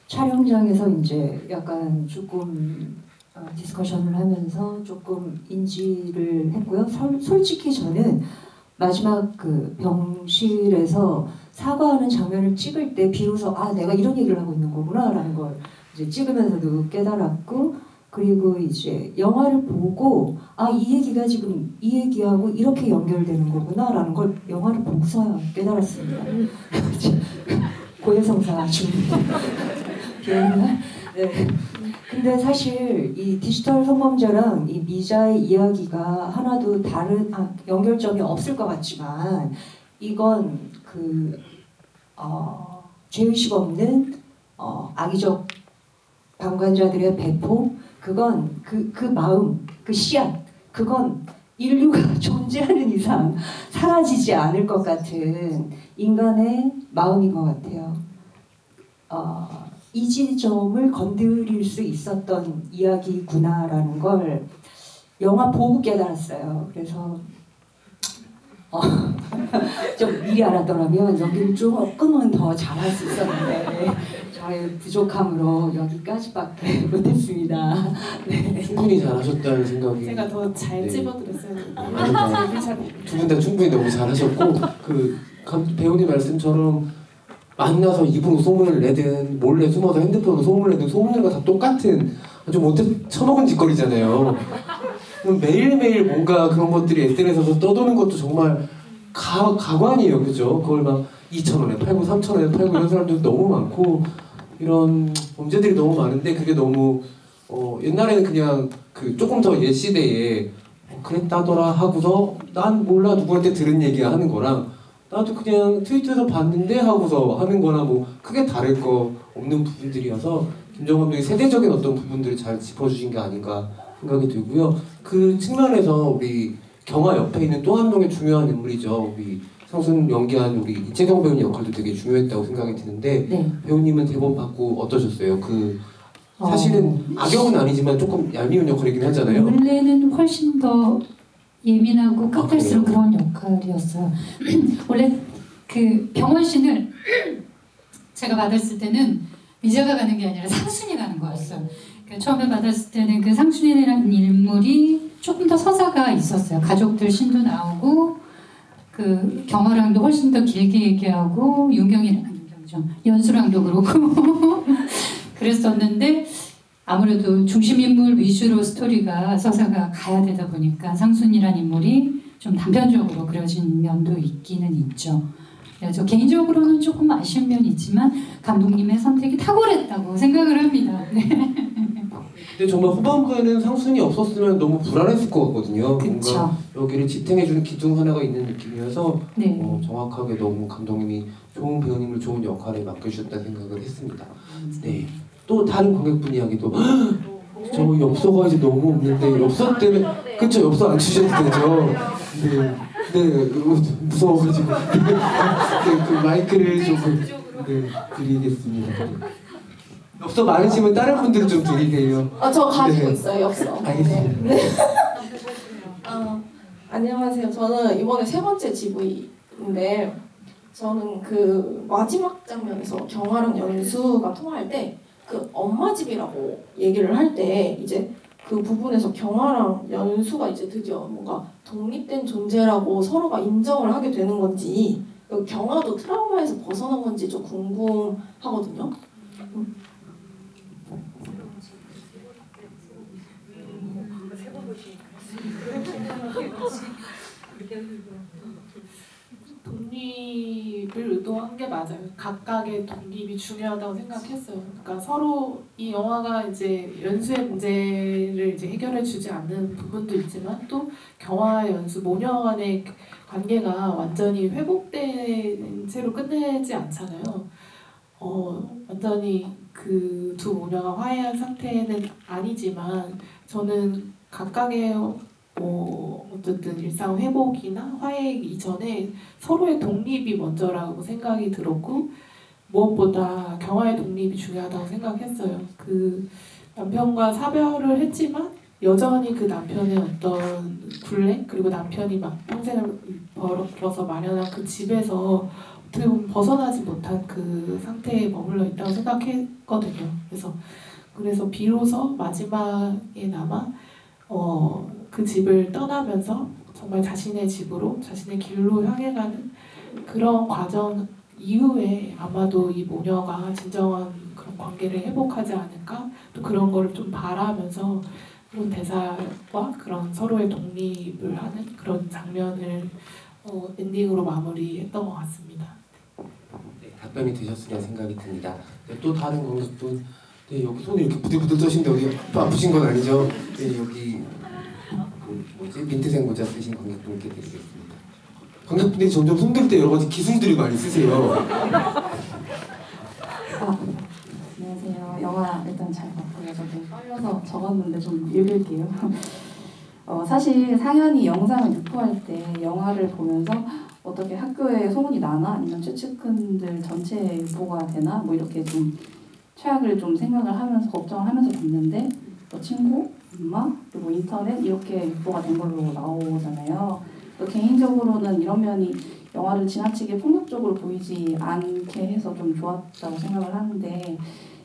Speaker 5: 촬영장에서 이제 약간 조금 디스커션을 하면서 조금 인지를 했고요. 솔직히 저는 마지막 그 병실에서 사과하는 장면을 찍을 때 비로소 아 내가 이런 얘기를 하고 있는 거구나라는 걸 이제 찍으면서도 깨달았고 그리고 이제 영화를 보고 아 이 얘기가 지금 이 얘기하고 이렇게 연결되는 거구나라는 걸 영화를 보고서야 깨달았습니다. 고해성사 중 기억나? 네. 근데 사실 이 디지털 성범죄랑 이 미자의 이야기가 하나도 다른 연결점이 없을 것 같지만 이건 그 죄의식 없는 악의적 방관자들의 배포 그건 그 마음 그 씨앗 그건 인류가 존재하는 이상 사라지지 않을 것 같은 인간의 마음인 것 같아요. 이 지점을 건드릴 수 있었던 이야기구나라는 걸 영화 보고 깨달았어요. 그래서 좀 미리 알았더라면 여기를 조금은 더 잘할 수 있었는데 저의 부족함으로 여기까지밖에 못했습니다. 네.
Speaker 1: 충분히 잘하셨다는 생각이
Speaker 2: 제가 더 잘
Speaker 1: 네.
Speaker 2: 집어드렸어요.
Speaker 1: 두 분 다 충분히 너무 잘하셨고 그 배우님 말씀처럼 만나서 입으로 소문을 내든 몰래 숨어서 핸드폰으로 소문을 내든 소문들과 다 똑같은 아주 못해 처먹은 짓거리잖아요. 매일매일 뭔가 그런 것들이 SNS에서 떠도는 것도 정말 가관이에요. 그죠? 그걸 막 2,000원에 팔고 3,000원에 팔고 이런 사람들도 너무 많고 이런 범죄들이 너무 많은데 그게 너무 옛날에는 그냥 그 조금 더 옛 시대에 그랬다더라 하고서 난 몰라 누구한테 들은 얘기야 하는 거랑 나도 그냥 트위터에서 봤는데 하고서 하는 거나 뭐 크게 다를 거 없는 부분들이어서 김정은 감독이 세대적인 어떤 부분들을 잘 짚어주신 게 아닌가 생각이 들고요. 그 측면에서 우리 경화 옆에 있는 또 한 명의 중요한 인물이죠. 우리 상순 연기한 우리 이채경 배우님 역할도 되게 중요했다고 생각이 드는데
Speaker 5: 네.
Speaker 1: 배우님은 대본 받고 어떠셨어요? 그 사실은 악역은 아니지만 조금 얄미운 역할이긴 하잖아요.
Speaker 6: 원래는 훨씬 더 예민하고 끝갈수록
Speaker 1: 그래요?
Speaker 6: 그런 역할이었어요. 원래 그 병원신을 제가 받았을 때는 미자가 가는 게 아니라 상순이 가는 거였어요. 그러니까 처음에 받았을 때는 그 상순이라는 인물이 조금 더 서사가 있었어요. 가족들 신도 나오고 그 경화랑도 훨씬 더 길게 얘기하고 연수랑도 그렇고 그랬었는데 아무래도 중심 인물 위주로 스토리가 서사가 가야 되다 보니까 상순이라는 인물이 좀 단편적으로 그려진 면도 있기는 있죠. 그래서 개인적으로는 조금 아쉬운 면이 있지만 감독님의 선택이 탁월했다고 생각을 합니다. 네.
Speaker 1: 근데 정말 후반부에는 상순이 없었으면 너무 불안했을 것 같거든요.
Speaker 6: 그쵸.
Speaker 1: 뭔가 여기를 지탱해주는 기둥 하나가 있는 느낌이어서
Speaker 6: 네.
Speaker 1: 정확하게 너무 감독님이 좋은 배우님을 좋은 역할에 맡겨주셨다는 생각을 했습니다. 네. 또 다른 관객분 이야기도 저 엽서가 이제 너무 없는데 엽서 때문에 그쵸 엽서 안 주셔도 되죠. 네 무서워가지고 네, 그 마이크를 조금 드리겠습니다. 엽서 많으시면 다른 분들은 좀 드리세요.
Speaker 7: 저 가지고
Speaker 1: 네.
Speaker 7: 있어요, 엽서.
Speaker 1: 알겠습니다.
Speaker 7: 네. 안녕하세요. 저는 이번에 3번째 GV인데 저는 그 마지막 장면에서 경화랑 연수가 통화할 때 그 엄마 집이라고 얘기를 할 때 이제 그 부분에서 경화랑 연수가 이제 드디어 뭔가 독립된 존재라고 서로가 인정을 하게 되는 건지 경화도 트라우마에서 벗어난 건지 좀 궁금하거든요.
Speaker 2: 독립을 의도한 게 맞아요. 각각의 독립이 중요하다고 생각했어요. 그러니까 서로 이 영화가 이제 연수의 문제를 이제 해결해 주지 않는 부분도 있지만 또 경화와 연수 모녀 간의 관계가 완전히 회복된 채로 끝내지 않잖아요. 완전히 그 두 모녀가 화해한 상태는 아니지만 저는 각각의 어쨌든 일상 회복이나 화해 이전에 서로의 독립이 먼저라고 생각이 들었고 무엇보다 경화의 독립이 중요하다고 생각했어요. 그 남편과 사별을 했지만 여전히 그 남편의 어떤 굴레 그리고 남편이 막 평생을 벌어서 마련한 그 집에서 어떻게 보면 벗어나지 못한 그 상태에 머물러 있다고 생각했거든요. 그래서 비로소 마지막에나마 그 집을 떠나면서 정말 자신의 집으로 자신의 길로 향해가는 그런 과정 이후에 아마도 이 모녀가 진정한 그런 관계를 회복하지 않을까 또 그런 거를 좀 바라면서 그런 대사와 그런 서로의 독립을 하는 그런 장면을 엔딩으로 마무리했던 것 같습니다.
Speaker 1: 네, 답변이 되셨으리라 생각이 듭니다. 네, 또 다른 관객분, 네, 여기 손이 이렇게 부들부들 떠신데 어디 또 아프신 건 아니죠? 네, 여기 민트색 모자 쓰신 관객분께 드리겠습니다. 관객분들이 점점 손들 때 여러 가지 기술들이 많이 쓰세요.
Speaker 9: 안녕하세요. 영화 일단 잘 봤고요. 저도 떨려서 적었는데 좀 읽을게요. 사실 상현이 영상을 유포할 때 영화를 보면서 어떻게 학교에 소문이 나나 아니면 최측근들 전체에 유포가 되나 뭐 이렇게 좀 최악을 좀 생각을 하면서 걱정을 하면서 봤는데 친구, 엄마 그리고 인터넷 이렇게 유포가 된 걸로 나오잖아요. 개인적으로는 이런 면이 영화를 지나치게 폭력적으로 보이지 않게 해서 좀 좋았다고 생각을 하는데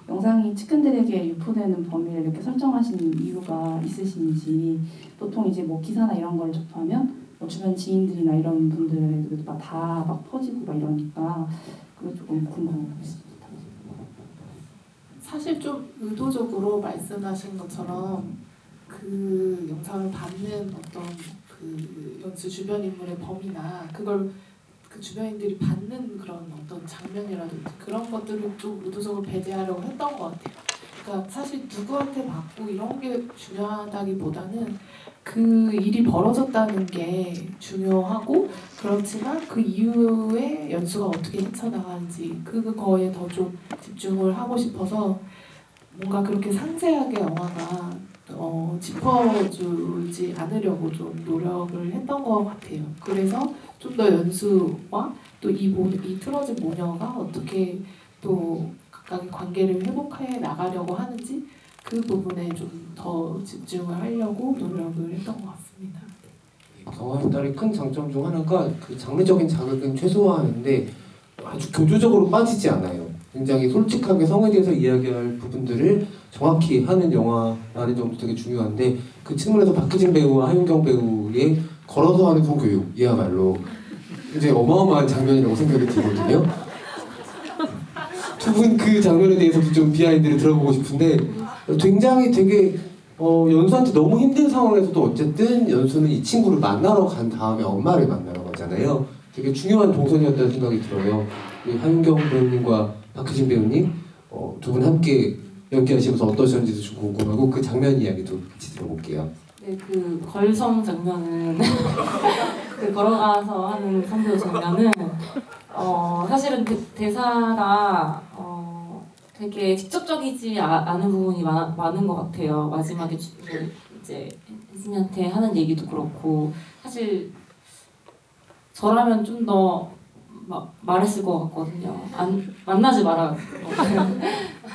Speaker 9: 영상이 측근들에게 유포되는 범위를 이렇게 설정하신 이유가 있으신지 보통 이제 뭐 기사나 이런 걸 접하면 뭐 주변 지인들이나 이런 분들에도 다 퍼지고 막 이러니까 그게 조금 궁금했습니다.
Speaker 2: 사실 좀 의도적으로 말씀하신 것처럼 그 영상을 받는 어떤 그 연수 주변 인물의 범위나 그걸 그 주변인들이 받는 그런 어떤 장면이라든지 그런 것들을 좀 의도적으로 배제하려고 했던 것 같아요. 그러니까 사실 누구한테 받고 이런 게 중요하다기보다는 그 일이 벌어졌다는 게 중요하고 그렇지만 그 이후에 연수가 어떻게 헤쳐나가는지 그거에 더 좀 집중을 하고 싶어서 뭔가 그렇게 상세하게 영화가 짚어주지 않으려고 좀 노력을 했던 것 같아요. 그래서 좀 더 연수와 또 이 틀어진 모녀가 어떻게 또 각각의 관계를 회복해 나가려고 하는지 그 부분에 좀 더 집중을 하려고 노력을 했던 것 같습니다.
Speaker 1: 경화의 딸의 큰 장점 중 하나가 그 장르적인 자극은 최소화하는데 아주 교조적으로 빠지지 않아요. 굉장히 솔직하게 성에 대해서 이야기할 부분들을 정확히 하는 영화라는 점도 되게 중요한데 그 측면에서 박해진 배우와 하윤경 배우의 걸어서 하는 성교육이야말로 이제 어마어마한 장면이라고 생각이 들거든요. 두 분 그 장면에 대해서도 좀 비하인드를 들어보고 싶은데 굉장히 되게 연수한테 너무 힘든 상황에서도 어쨌든 연수는 이 친구를 만나러 간 다음에 엄마를 만나러 가잖아요. 되게 중요한 동선이었다는 생각이 들어요. 하윤경 배우님과 박해진 배우님 두 분 함께 연기하시면서 어떠셨는지도 좀 궁금하고 그 장면 이야기도 같이 들어볼게요.
Speaker 3: 네, 그 걸성 장면은 그 걸어가서 하는 선교 장면은 사실은 그 대사가 되게 직접적이지 않은 부분이 많은 것 같아요. 마지막에 이제 혜진이한테 하는 얘기도 그렇고 사실 저라면 좀 더 말했을 것 같거든요. 만나지 마라.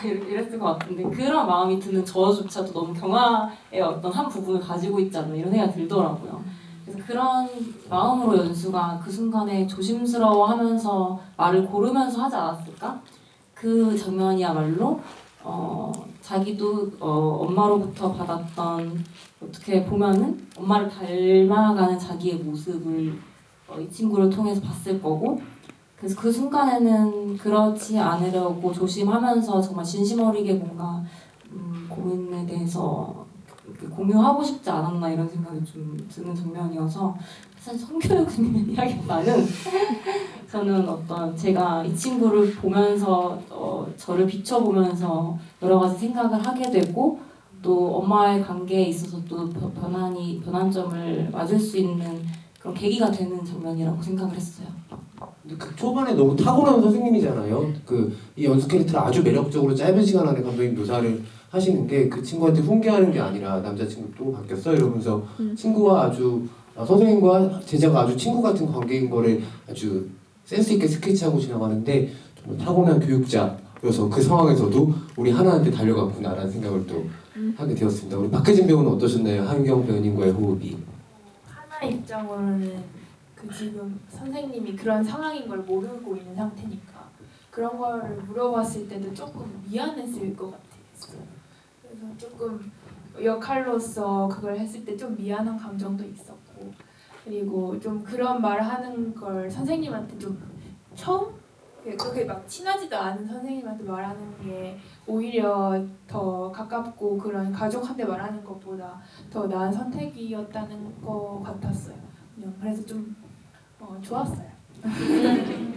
Speaker 3: 이랬을 것 같은데 그런 마음이 드는 저조차도 너무 경화의 어떤 한 부분을 가지고 있지 않나 이런 생각이 들더라고요. 그래서 그런 마음으로 연수가 그 순간에 조심스러워하면서 말을 고르면서 하지 않았을까? 그 장면이야말로 자기도 엄마로부터 받았던 어떻게 보면은 엄마를 닮아가는 자기의 모습을 이 친구를 통해서 봤을 거고 그래서 그 순간에는 그렇지 않으려고 조심하면서 정말 진심 어리게 뭔가 고민에 대해서 공유하고 싶지 않았나 이런 생각이 좀 드는 장면이어서 사실 성교육 장면이라기보다는 저는 어떤 제가 이 친구를 보면서 저를 비춰보면서 여러 가지 생각을 하게 되고 또 엄마의 관계에 있어서 또 변환점을 맞을 수 있는 그런 계기가 되는 장면이라고 생각을 했어요.
Speaker 1: 근데 그 초반에 너무 탁월한 선생님이잖아요. 그 이 연수 캐릭터를 아주 매력적으로 짧은 시간 안에 감독님 묘사를 하시는 게 그 친구한테 훈계하는 게 아니라 남자친구 또 바뀌었어 이러면서 친구와 아주 선생님과 제자가 아주 친구 같은 관계인 거를 아주 센스 있게 스케치하고 지나가는데 정말 타고난 교육자여서 그 상황에서도 우리 하나한테 달려갔구나라는 생각을 또 하게 되었습니다. 우리 박혜진 배우는 어떠셨나요? 하윤경 배우님과의 호흡이.
Speaker 4: 하나 입장으로는 그 지금 선생님이 그런 상황인 걸 모르고 있는 상태니까 그런 거를 물어봤을 때도 조금 미안했을 것 같았어요. 그래서 조금 역할로서 그걸 했을 때 좀 미안한 감정도 있었고, 그리고 좀 그런 말을 하는 걸 선생님한테 좀 처음 그렇게 막 친하지도 않은 선생님한테 말하는 게 오히려 더 가깝고 그런 가족한테 말하는 것보다 더 나은 선택이었다는 것 같았어요. 그냥 그래서 좀 좋았어요.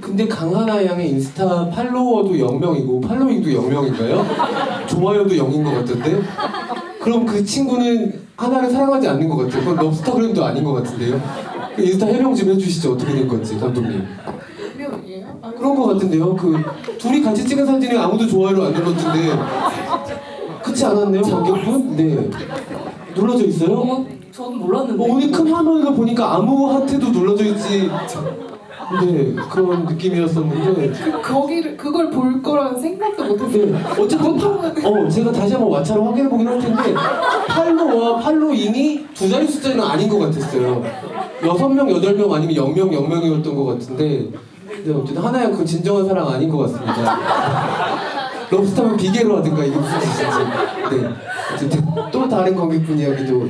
Speaker 1: 근데 강하나 양의 인스타 팔로워도 0명이고 팔로잉도 0명인가요? 좋아요도 0인 것 같던데? 그럼 그 친구는 하나를 사랑하지 않는 것 같아요. 그건 럽스타그램도 아닌 것 같은데요? 그 인스타 해명 좀 해주시죠. 어떻게 된 건지 감독님. 그런 것 같은데요. 그 둘이 같이 찍은 사진에 아무도 좋아요를 안 눌렀던데 그렇지 않았나요? 관객분? 네. 눌러져 있어요?
Speaker 3: 저는 몰랐는데.
Speaker 1: 오늘 큰 화면을 보니까 아무 하트도 눌러져 있지. 네, 그런 느낌이었었는데.
Speaker 2: 그걸 볼 거라는 생각도 못했어요.
Speaker 1: 네, 어쨌든 제가 다시 한번 왓챠로 확인해 보긴 할 텐데 팔로와 팔로잉이 두 자리 숫자는 아닌 것 같았어요. 6명, 8명 아니면 0명, 0명이었던 것 같은데. 근데 어쨌든 하나야 그 진정한 사랑 아닌 것 같습니다. 럽스타면 비계로 하든가 이게 무슨 뜻인지. 네. 어쨌든 또 다른 관객분 이야기도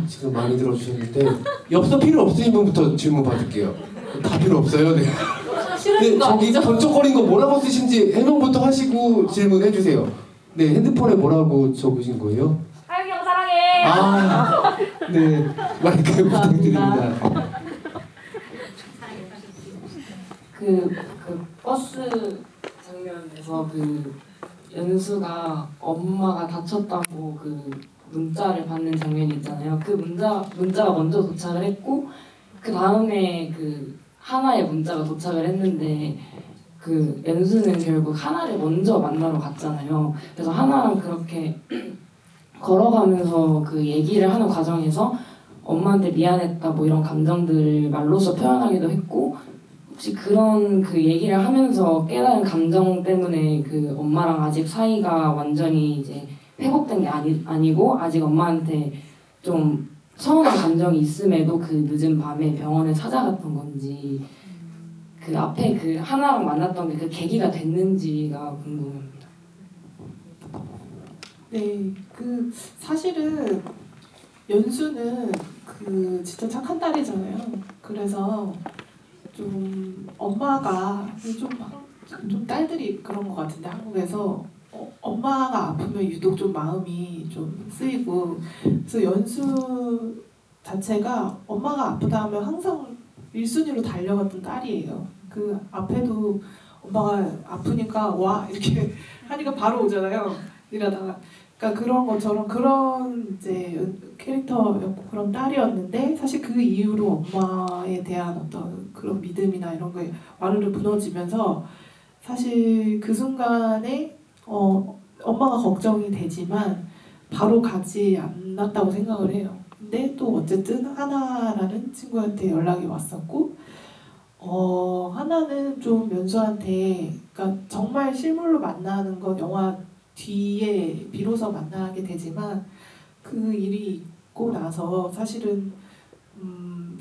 Speaker 1: 지금 많이 들어주셨는데 엽서 필요 없으신 분부터 질문 받을게요. 다 필요 없어요. 네. 네, 저기 번쩍거린 거 뭐라고 쓰신지 해명부터 하시고 질문해 주세요. 네, 핸드폰에 뭐라고 적으신 거예요?
Speaker 4: 하윤경 사랑해.
Speaker 1: 아, 네, 마이크 부탁드립니다.
Speaker 3: 그 버스 장면에서 그 연수가 엄마가 다쳤다고 그 문자를 받는 장면이 있잖아요. 그 문자가 먼저 도착을 했고 그 다음에 그 하나의 문자가 도착을 했는데 그 연수는 결국 하나를 먼저 만나러 갔잖아요. 그래서 하나랑 그렇게 걸어가면서 그 얘기를 하는 과정에서 엄마한테 미안했다 뭐 이런 감정들을 말로써 표현하기도 했고 혹시 그런 그 얘기를 하면서 깨달은 감정 때문에 그 엄마랑 아직 사이가 완전히 이제 회복된 게 아니고 아직 엄마한테 좀 서운한 감정이 있음에도 그 늦은 밤에 병원에 찾아갔던 건지 그 앞에 그 하나랑 만났던 게 그 계기가 됐는지가 궁금합니다.
Speaker 2: 네, 그 사실은 연수는 그 진짜 착한 딸이잖아요. 그래서 좀 엄마가 좀 딸들이 그런 것 같은데 한국에서 엄마가 아프면 유독 좀 마음이 좀 쓰이고 그래서 연수 자체가 엄마가 아프다 하면 항상 1순위로 달려갔던 딸이에요. 그 앞에도 엄마가 아프니까 와 이렇게 하니까 바로 오잖아요. 이러다가 그러니까 그런 것처럼 그런 이제 캐릭터였고 그런 딸이었는데 사실 그 이후로 엄마에 대한 어떤 그런 믿음이나 이런 게 와르르 무너지면서 사실 그 순간에 엄마가 걱정이 되지만 바로 가지 않았다고 생각을 해요. 근데 또 어쨌든 하나라는 친구한테 연락이 왔었고 하나는 좀 연수한테 그러니까 정말 실물로 만나는 건 영화 뒤에 비로소 만나게 되지만 그 일이 있고 나서 사실은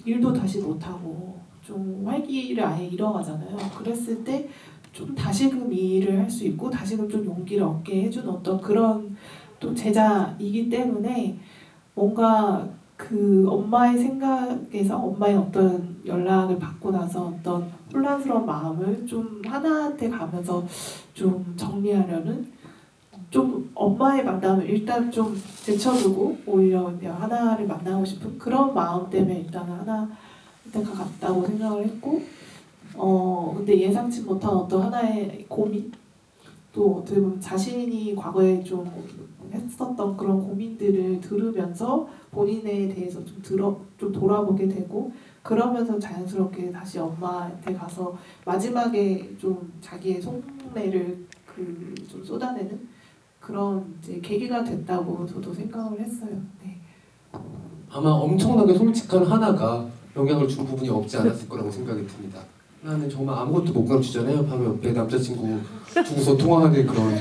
Speaker 2: 일도 다시 못하고 좀 활기를 아예 잃어가잖아요. 그랬을 때 좀 다시금 이 일을 할 수 있고 다시금 좀 용기를 얻게 해준 어떤 그런 또 제자이기 때문에 뭔가 그 엄마의 생각에서 엄마의 어떤 연락을 받고 나서 어떤 혼란스러운 마음을 좀 하나한테 가면서 좀 정리하려는 좀 엄마의 만남을 일단 좀 제쳐두고 오히려 그냥 하나를 만나고 싶은 그런 마음 때문에 일단은 하나한테 갔다고 생각을 했고 근데 예상치 못한 어떤 하나의 고민 또 어떻게 보면 자신이 과거에 좀 했었던 그런 고민들을 들으면서 본인에 대해서 좀 돌아보게 되고 그러면서 자연스럽게 다시 엄마한테 가서 마지막에 좀 자기의 속내를 좀 쏟아내는 그런 이제 계기가 됐다고 저도 생각을 했어요. 네.
Speaker 1: 아마 엄청나게 솔직한 하나가 영향을 준 부분이 없지 않았을 거라고 생각이 듭니다. 나는 정말 아무것도 못 가르치잖아요. 바로 옆에 남자친구 두고서 통화하는 그런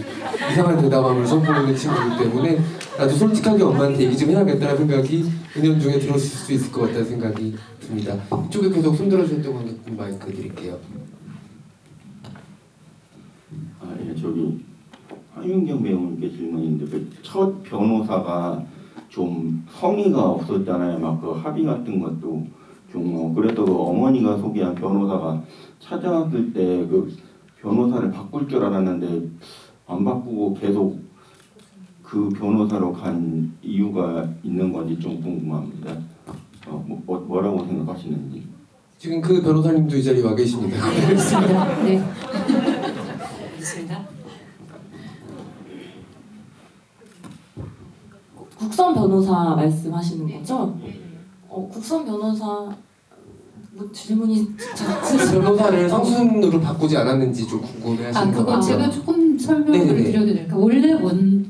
Speaker 1: 이상한 대답함을 선보이는 친구이기 때문에 나도 솔직하게 엄마한테 얘기 좀 해야겠다는 생각이 은연중에 들었을 수 있을 것 같다는 생각이 듭니다. 이쪽에 계속 손들어주셨던 관객분 마이크 드릴게요.
Speaker 10: 예, 저기 하윤경 배우님께 질문인데 그 첫 변호사가 좀 성의가 없었잖아요. 막 그 합의 같은 것도 좀 그래도 그 어머니가 소개한 변호사가 찾아왔을 때 그 변호사를 바꿀 줄 알았는데 안 바꾸고 계속 그 변호사로 간 이유가 있는 건지 좀 궁금합니다. 뭐라고 생각하시는지.
Speaker 1: 지금 그 변호사님도 이 자리에 와 계십니다.
Speaker 6: 알겠습니다. 네. 알겠습니다.
Speaker 3: 국선 변호사 말씀하시는 거죠? 국선 변호사 질문이
Speaker 1: 변호사를 성순으로 바꾸지 않았는지 좀 궁금해하시는 것
Speaker 6: 그거
Speaker 1: 같아요.
Speaker 6: 제가 조금 설명을
Speaker 1: 네네네.
Speaker 6: 드려도 될까요? 원래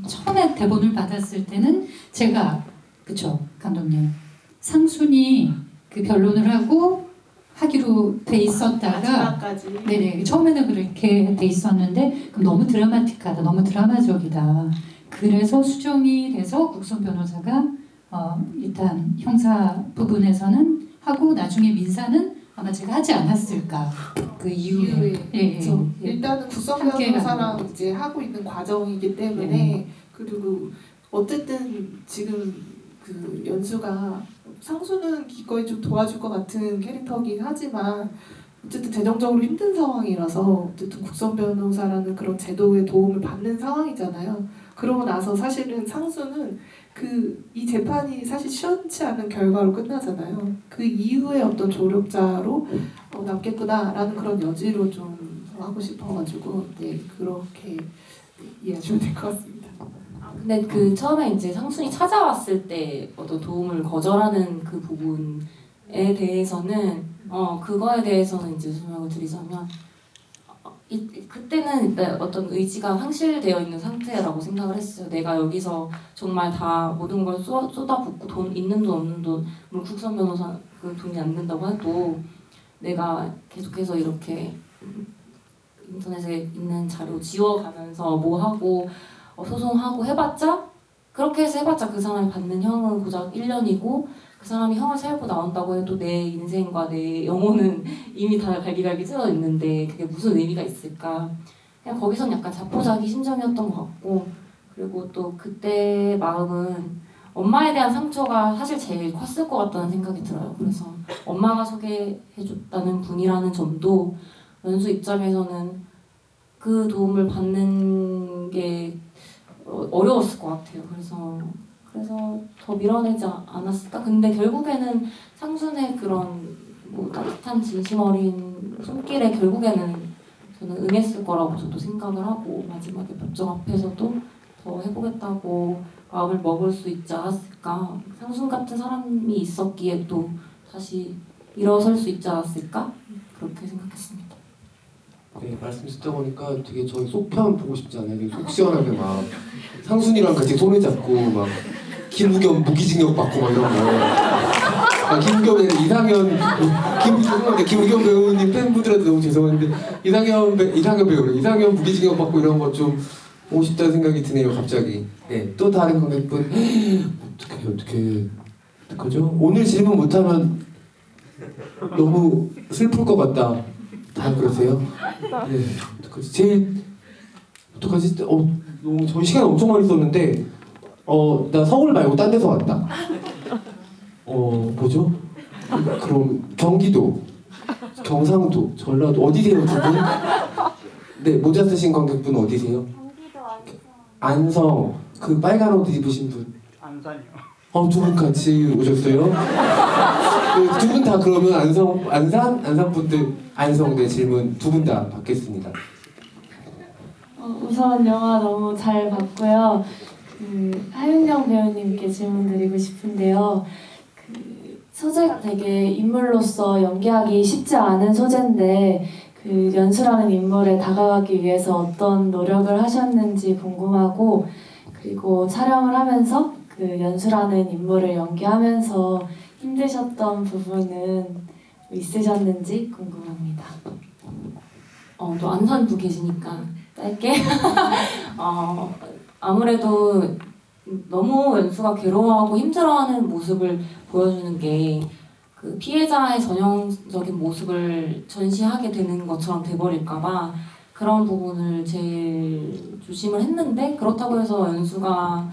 Speaker 6: 처음에 대본을 받았을 때는 제가 그쵸 감독님 상순이 그 변론을 하고 하기로 돼 있었다가
Speaker 2: 마지막까지.
Speaker 6: 네네 처음에는 그렇게 돼 있었는데 그럼 너무 드라마틱하다 너무 드라마적이다 그래서 수정이 돼서 국선 변호사가 일단 형사 부분에서는 하고 나중에 민사는 아마 제가 하지 않았을까 그 이후에
Speaker 2: 그렇죠. 일단은 국선
Speaker 6: 함께
Speaker 2: 변호사랑
Speaker 6: 가는
Speaker 2: 이제 하고 있는 과정이기 때문에 그리고 어쨌든 지금 그 연수가 상수는 기꺼이 좀 도와줄 것 같은 캐릭터긴 하지만 어쨌든 재정적으로 힘든 상황이라서 어쨌든 국선 변호사라는 그런 제도의 도움을 받는 상황이잖아요. 그러고 나서 사실은 상수는 이 재판이 사실 시원치 않은 결과로 끝나잖아요. 그 이후에 어떤 조력자로 남겠구나라는 그런 여지로 좀 하고 싶어가지고 네 그렇게 이해하시면 될 것 같습니다.
Speaker 3: 근데 그 처음에 이제 상순이 찾아왔을 때 어떤 도움을 거절하는 그 부분에 대해서는 그거에 대해서는 이제 설명을 드리자면 그때는 일단 어떤 의지가 상실되어 있는 상태라고 생각을 했어요. 내가 여기서 정말 다 모든 걸 쏟아붓고 돈 있는 돈 없는 돈 물론 국선 변호사 그 돈이 안 된다고 해도 내가 계속해서 이렇게 인터넷에 있는 자료 지워가면서 뭐 하고 소송하고 해봤자 그렇게 해서 해봤자 그 사람이 받는 형은 고작 1년이고 그 사람이 형을 살고 나온다고 해도 내 인생과 내 영혼은 이미 다 갈기갈기 찢어져 있는데 그게 무슨 의미가 있을까. 그냥 거기선 약간 자포자기 심정이었던 것 같고 그리고 또 그때 마음은 엄마에 대한 상처가 사실 제일 컸을 것 같다는 생각이 들어요. 그래서 엄마가 소개해줬다는 분이라는 점도 연수 입장에서는 그 도움을 받는 게 어려웠을 것 같아요. 그래서 더 밀어내지 않았을까? 근데 결국에는 상순의 그런 뭐 따뜻한 진심 어린 손길에 결국에는 저는 응했을 거라고 저도 생각을 하고 마지막에 법정 앞에서도 더 해보겠다고 마음을 먹을 수 있지 않았을까? 상순 같은 사람이 있었기에 또 다시 일어설 수 있지 않았을까? 그렇게 생각했습니다.
Speaker 1: 네, 말씀 듣다 보니까 되게 저희 속편 보고 싶지 않아요? 되게 속 시원하게 막 상순이랑 같이 손을 잡고 막 김우겸 무기징역 받고 막 이런 거. 김우겸의 김우겸 배우님 팬분들한테 너무 죄송한데 이상현 배우래. 이상현 무기징역 받고 이런 거 좀 보고 싶다는 생각이 드네요. 갑자기. 네, 또 다른 관객분. 어떡하죠? 오늘 질문 못하면 너무 슬플 것 같다. 다 그러세요? 네, 어떡하지? 어떡하지? 너무 저희 시간 엄청 많이 썼는데 나 서울 말고 딴 데서 왔다. 뭐죠? 그럼 경기도, 경상도, 전라도 어디세요 두 분? 네, 모자 쓰신 관객분 어디세요?
Speaker 11: 경기도
Speaker 1: 안성. 그 빨간 옷 입으신 분.
Speaker 12: 안산이요.
Speaker 1: 두 분 같이 오셨어요? 두 분 다 그러면 안산 분들 안성대 질문 두 분 다 받겠습니다.
Speaker 11: 우선 영화 너무 잘 봤고요. 하윤경 배우님께 질문 드리고 싶은데요. 소재가 되게 인물로서 연기하기 쉽지 않은 소재인데 그 연수라는 인물에 다가가기 위해서 어떤 노력을 하셨는지 궁금하고 그리고 촬영을 하면서 그 연수라는 인물을 연기하면서 힘드셨던 부분은 있으셨는지 궁금합니다.
Speaker 3: 또 안산부 계시니까 짧게 아무래도 너무 연수가 괴로워하고 힘들어하는 모습을 보여주는 게 그 피해자의 전형적인 모습을 전시하게 되는 것처럼 돼버릴까봐 그런 부분을 제일 조심을 했는데 그렇다고 해서 연수가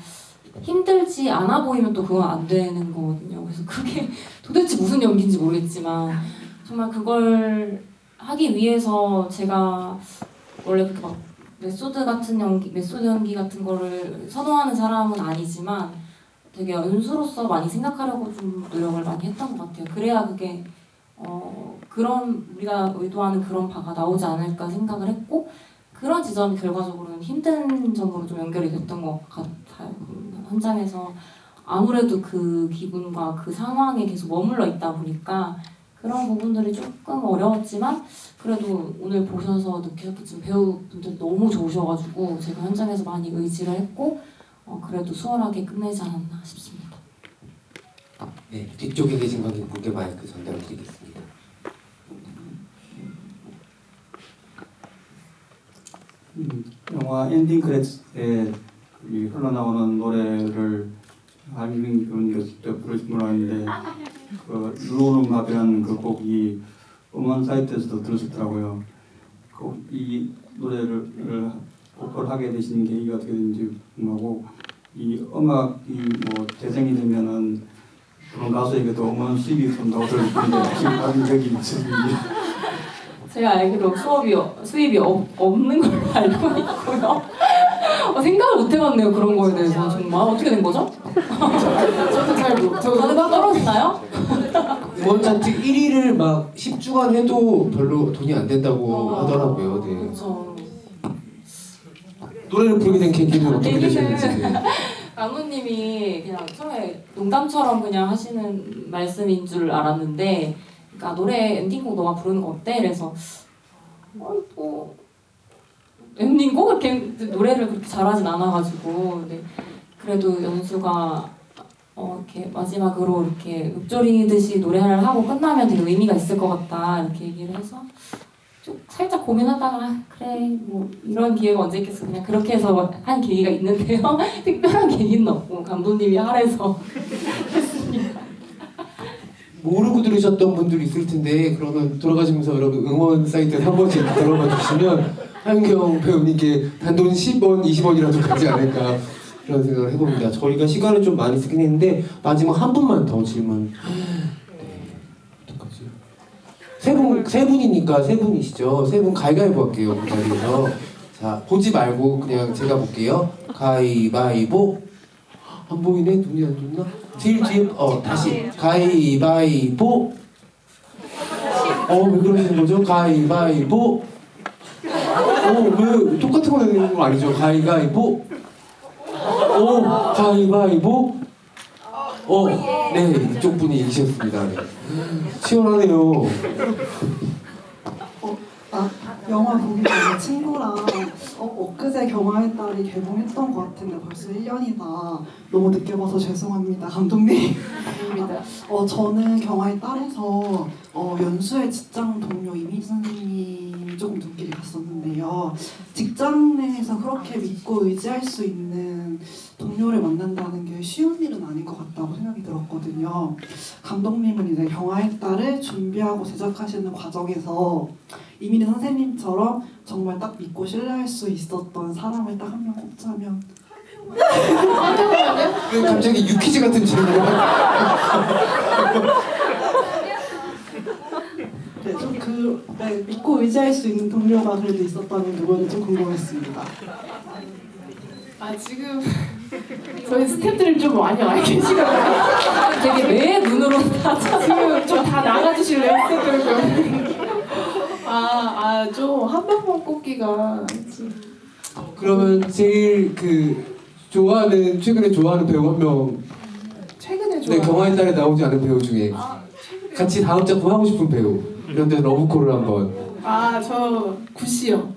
Speaker 3: 힘들지 않아 보이면 또 그건 안 되는 거거든요. 그래서 그게 도대체 무슨 연기인지 모르겠지만 정말 그걸 하기 위해서 제가 원래 그렇게 막 메소드 연기 같은 거를 선호하는 사람은 아니지만 되게 연수로서 많이 생각하려고 좀 노력을 많이 했던 것 같아요. 그래야 그게 그런 우리가 의도하는 그런 바가 나오지 않을까 생각을 했고 그런 지점이 결과적으로는 힘든 점으로 좀 연결이 됐던 것 같아요. 현장에서 아무래도 그 기분과 그 상황에 계속 머물러 있다 보니까 그런 부분들이 조금 어려웠지만 그래도 오늘 보셔서 느끼셨겠지만 배우분들 너무 좋으셔가지고 제가 현장에서 많이 의지를 했고 그래도 수월하게 끝내지 않았나 싶습니다.
Speaker 1: 네, 뒤쪽에 계신 관객분께 마이크 전달드리겠습니다.
Speaker 12: 영화 엔딩 크레딧에 흘러나오는 노래를 한민경 배우님께서 직접 부르신 분 아닌데 그 루오는갑이라는 그 곡이 음원 사이트에서도 들을 수 있더라고요. 이 노래를 보컬 하게 되신 계기가 어떻게 됐는지 궁금하고 이 음악이 뭐 재생이 되면은 그런 가수에게도 음원 수입이 된다고 들었는데 지금 다른 적이 있으신지.
Speaker 3: 제가 알기로 수입이 없는 걸로 알고 있고요. 생각을 못 해봤네요. 그런 거에 대해서 정말 어떻게 된 거죠?
Speaker 2: 저도 잘 못하고
Speaker 3: 다들 떨어지나요?
Speaker 1: 음원 차트 1위를 막 10주간 해도 별로 돈이 안 된다고 하더라고요. 네.
Speaker 3: 그렇죠.
Speaker 1: 노래를 부르게 된 계기는 어떻게 되셨는지. 네.
Speaker 3: 강우님이 그냥 처음에 농담처럼 그냥 하시는 말씀인 줄 알았는데, 그러니까 노래 엔딩곡 너가 부르는 거 어때? 그래서 뭐 엔딩곡 이렇게 노래를 그렇게 잘하진 않아가지고, 네. 그래도 연수가 이렇게 마지막으로 이렇게 읊조리듯이 노래를 하고 끝나면 되게 의미가 있을 것 같다 이렇게 얘기를 해서 좀 살짝 고민하다가 그래 뭐 이런 기회가 언제 있겠어 그냥 그렇게 해서 한 계기가 있는데요. 특별한 계기는 없고 감독님이 하래서 했습니다.
Speaker 1: 모르고 들으셨던 분들이 있을 텐데 그러면 돌아가시면서 여러분 응원 사이트에 한 번씩 들어가 주시면 한경 배우님께 단돈 10원, 20원이라도 가지 않을까 그런 생각을 해봅니다. 저희가 시간을 좀 많이 쓰긴 했는데 마지막 한 분만 더 질문. 어떡하지? 세 분이니까 세 분이시죠. 세 분 가위바위보 할게요. 그 자리에서. 자 보지 말고 그냥 제가 볼게요. 가위바위보. 안 보이네? 눈이 안 좋나? 제일 뒤에 다시 가위바위보. 왜 그러시는 거죠? 가위바위보. 왜 똑같은 거 내는 거 아니죠? 가위바위보. 가위바위보. 네, 이쪽 분이 이기셨습니다. 네. 시원하네요.
Speaker 13: 영화 보기 전에 친구랑 엊그제 경화의 딸이 개봉했던 것 같은데 벌써 1년이다. 너무 늦게 봐서 죄송합니다, 감독님. 저는 경화의 딸에서 연수의 직장 동료 이민희 선생님 조금 눈길이 갔었는데요. 직장 내에서 그렇게 믿고 의지할 수 있는 동료를 만난다는 게 쉬운 일은 아닌 것 같다고 생각이 들었거든요. 감독님은 이제 경화의 딸을 준비하고 제작하시는 과정에서 이민희 선생님처럼 정말 딱 믿고 신뢰할 수 있었던 사람을 딱 한 명 꼽자면
Speaker 1: 갑자기 유퀴즈 같은 질문을
Speaker 13: 믿고 의지할 수 있는 동료가 그래도 있었다면 누구는 좀 궁금했습니다.
Speaker 2: 지금 저희 스태프들이 좀 많이 와 계시거든요.
Speaker 3: 되게 매 눈으로 다
Speaker 2: 지금 좀 다 나가주실래요, 스태프들? 좀 한 명만 꼽기가.
Speaker 1: 그러면 제일 최근에 좋아하는 배우 한 명.
Speaker 2: 최근에 좋아요.
Speaker 1: 경화의 딸에 나오지 않은 배우 중에 같이 다음 작품 하고 싶은 배우 이런 데 러브콜을 한번.
Speaker 2: 저 구씨요.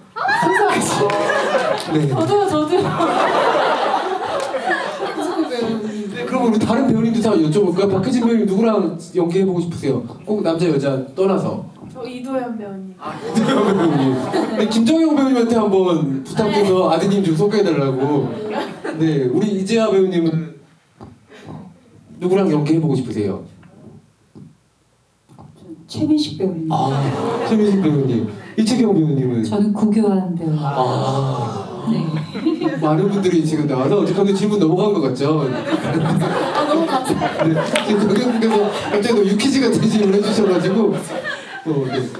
Speaker 1: 네.
Speaker 3: 저도요.
Speaker 1: 네, 그럼 우리 다른 배우님도 다 여쭤볼까요? 박혜진 배우님 누구랑 연기해보고 싶으세요? 꼭 남자 여자 떠나서.
Speaker 4: 저 이도현 배우님.
Speaker 1: 이도현 배우님. 네, 김정영 배우님한테 한번 부탁해서 아드님 좀 소개해달라고. 네, 우리 이재하 배우님은 누구랑 연기해보고 싶으세요?
Speaker 5: 최민식 배우님.
Speaker 1: 최민식 배우님. 이채경 배우님은?
Speaker 6: 저는 구교환 배우. 네.
Speaker 1: 많은 분들이 지금 나와서 어쨌든 질문 넘어간 것 같죠?
Speaker 2: 너무 감사해요.
Speaker 1: 지금 경영분께서 갑자기 너무 유키즈 같은 질문을 해주셔가지고 네.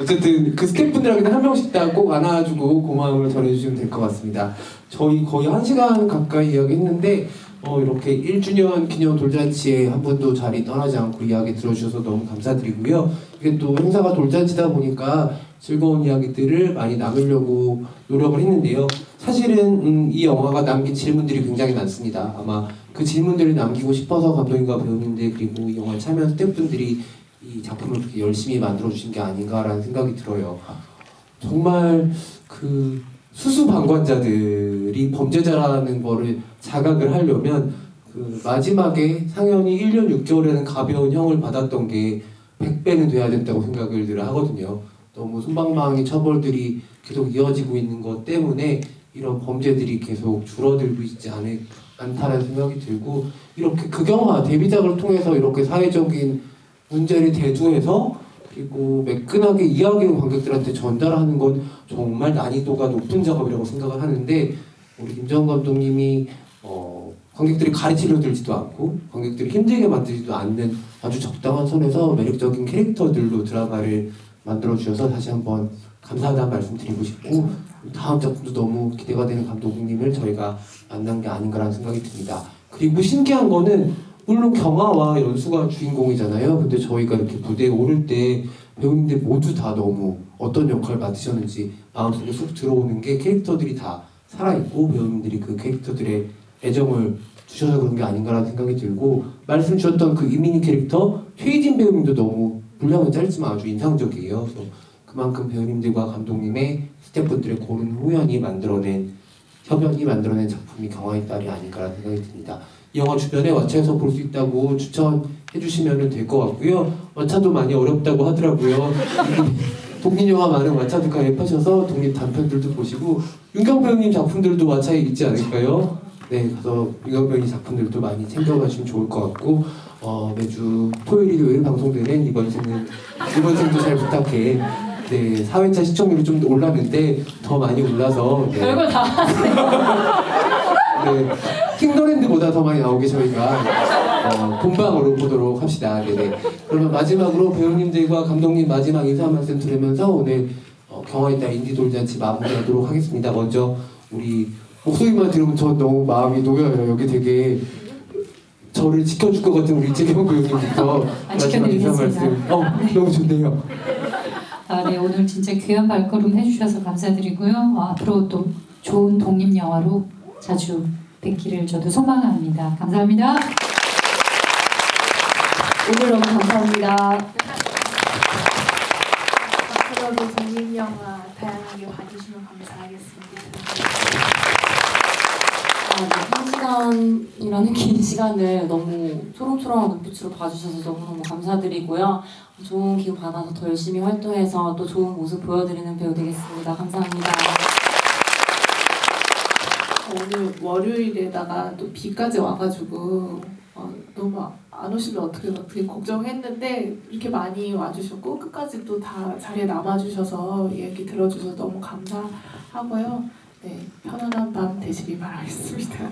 Speaker 1: 어쨌든 그 스태프분들한테 한 명씩 다 꼭 안아주고 고마움을 전해주시면 될 것 같습니다. 저희 거의 1시간 가까이 이야기했는데 이렇게 1주년 기념 돌잔치에 한 분도 자리 떠나지 않고 이야기 들어주셔서 너무 감사드리고요. 이게 또 행사가 돌잔치다 보니까 즐거운 이야기들을 많이 나누려고 노력을 했는데요. 사실은 이 영화가 남긴 질문들이 굉장히 많습니다. 아마 그 질문들을 남기고 싶어서 감독님과 배우님들 그리고 이 영화에 참여한 스태프분들이 이 작품을 그렇게 열심히 만들어주신 게 아닌가라는 생각이 들어요. 정말 그 수수방관자들이 범죄자라는 거를 자각을 하려면 그 마지막에 상현이 1년 6개월에는 가벼운 형을 받았던 게 100배는 돼야 된다고 생각을 늘 하거든요. 너무 솜방망이 처벌들이 계속 이어지고 있는 것 때문에 이런 범죄들이 계속 줄어들고 있지 않다는 생각이 들고 이렇게 극영화 데뷔작을 통해서 이렇게 사회적인 문제를 대두해서 그리고 매끈하게 이야기를 관객들한테 전달하는 건 정말 난이도가 높은 작업이라고 생각을 하는데 우리 김정은 감독님이 관객들이 가르치려 들지도 않고 관객들이 힘들게 만들지도 않는 아주 적당한 선에서 매력적인 캐릭터들로 드라마를 만들어주셔서 다시 한번 감사하다는 말씀 드리고 싶고 다음 작품도 너무 기대가 되는 감독님을 저희가 만난 게 아닌가라는 생각이 듭니다. 그리고 신기한 거는 물론 경아와 연수가 주인공이잖아요. 근데 저희가 이렇게 무대에 오를 때 배우님들 모두 다 너무 어떤 역할을 맡으셨는지 마음속에 쏙 들어오는 게 캐릭터들이 다 살아있고 배우님들이 그 캐릭터들의 애정을 주셔서 그런 게 아닌가라는 생각이 들고 말씀 주셨던 그 이민희 캐릭터 최희진 배우님도 너무 분량은 짧지만 아주 인상적이에요. 그래서 그만큼 배우님들과 감독님의 스태프분들의 고른 후연이 만들어낸 협연이 만들어낸 작품이 경아의 딸이 아닌가라는 생각이 듭니다. 이 영화 주변에 왓챠에서 볼 수 있다고 추천해 주시면 될 것 같고요. 왓챠도 많이 어렵다고 하더라고요. 독립영화 많은 왓챠도 가입하셔서 독립 단편들도 보시고 윤경 배우님 작품들도 왓챠에 있지 않을까요? 네, 그래서 윤경 배우님 작품들도 많이 챙겨가시면 좋을 것 같고 매주 토요일, 일요일 방송되는 이번 생도 잘 부탁해. 네, 4회차 시청률이 좀 올랐는데 더 많이 올라서
Speaker 3: 별걸 다
Speaker 1: 네, 킹더랜드보다 더 많이 나오게 저희가 본방으로 보도록 합시다. 네네. 그러면 마지막으로 배우님들과 감독님 마지막 인사 말씀 들으면서 오늘 경화의 딸 인디 돌잔치 마무리하도록 하겠습니다. 먼저 우리 목소리만 들으면 전 너무 마음이 놓여요. 여기 되게 저를 지켜줄 것 같은 우리 이재경 배우님부터 마지막 인사 말씀. 너무 좋네요.
Speaker 6: 네, 오늘 진짜 귀한 발걸음 해주셔서 감사드리고요. 앞으로 또 좋은 독립영화로 자주 뵙기를 저도 소망합니다. 감사합니다.
Speaker 11: 오늘 너무 감사합니다.
Speaker 4: 앞으로도 독립영화 다양하게 봐주시면 감사하겠습니다.
Speaker 3: 네, 1시간이라는 긴 시간을 너무 초롱초롱한 눈빛으로 봐주셔서 너무너무 감사드리고요. 좋은 기운 받아서 더 열심히 활동해서 또 좋은 모습 보여드리는 배우 되겠습니다. 감사합니다.
Speaker 2: 오늘 월요일에다가 또 비까지 와가지고 너무 안 오시면 어떻게 걱정했는데 이렇게 많이 와주셨고 끝까지 또 다 자리에 남아주셔서 얘기 들어주셔서 너무 감사하고요. 네, 편안한 밤 되시길 바라겠습니다.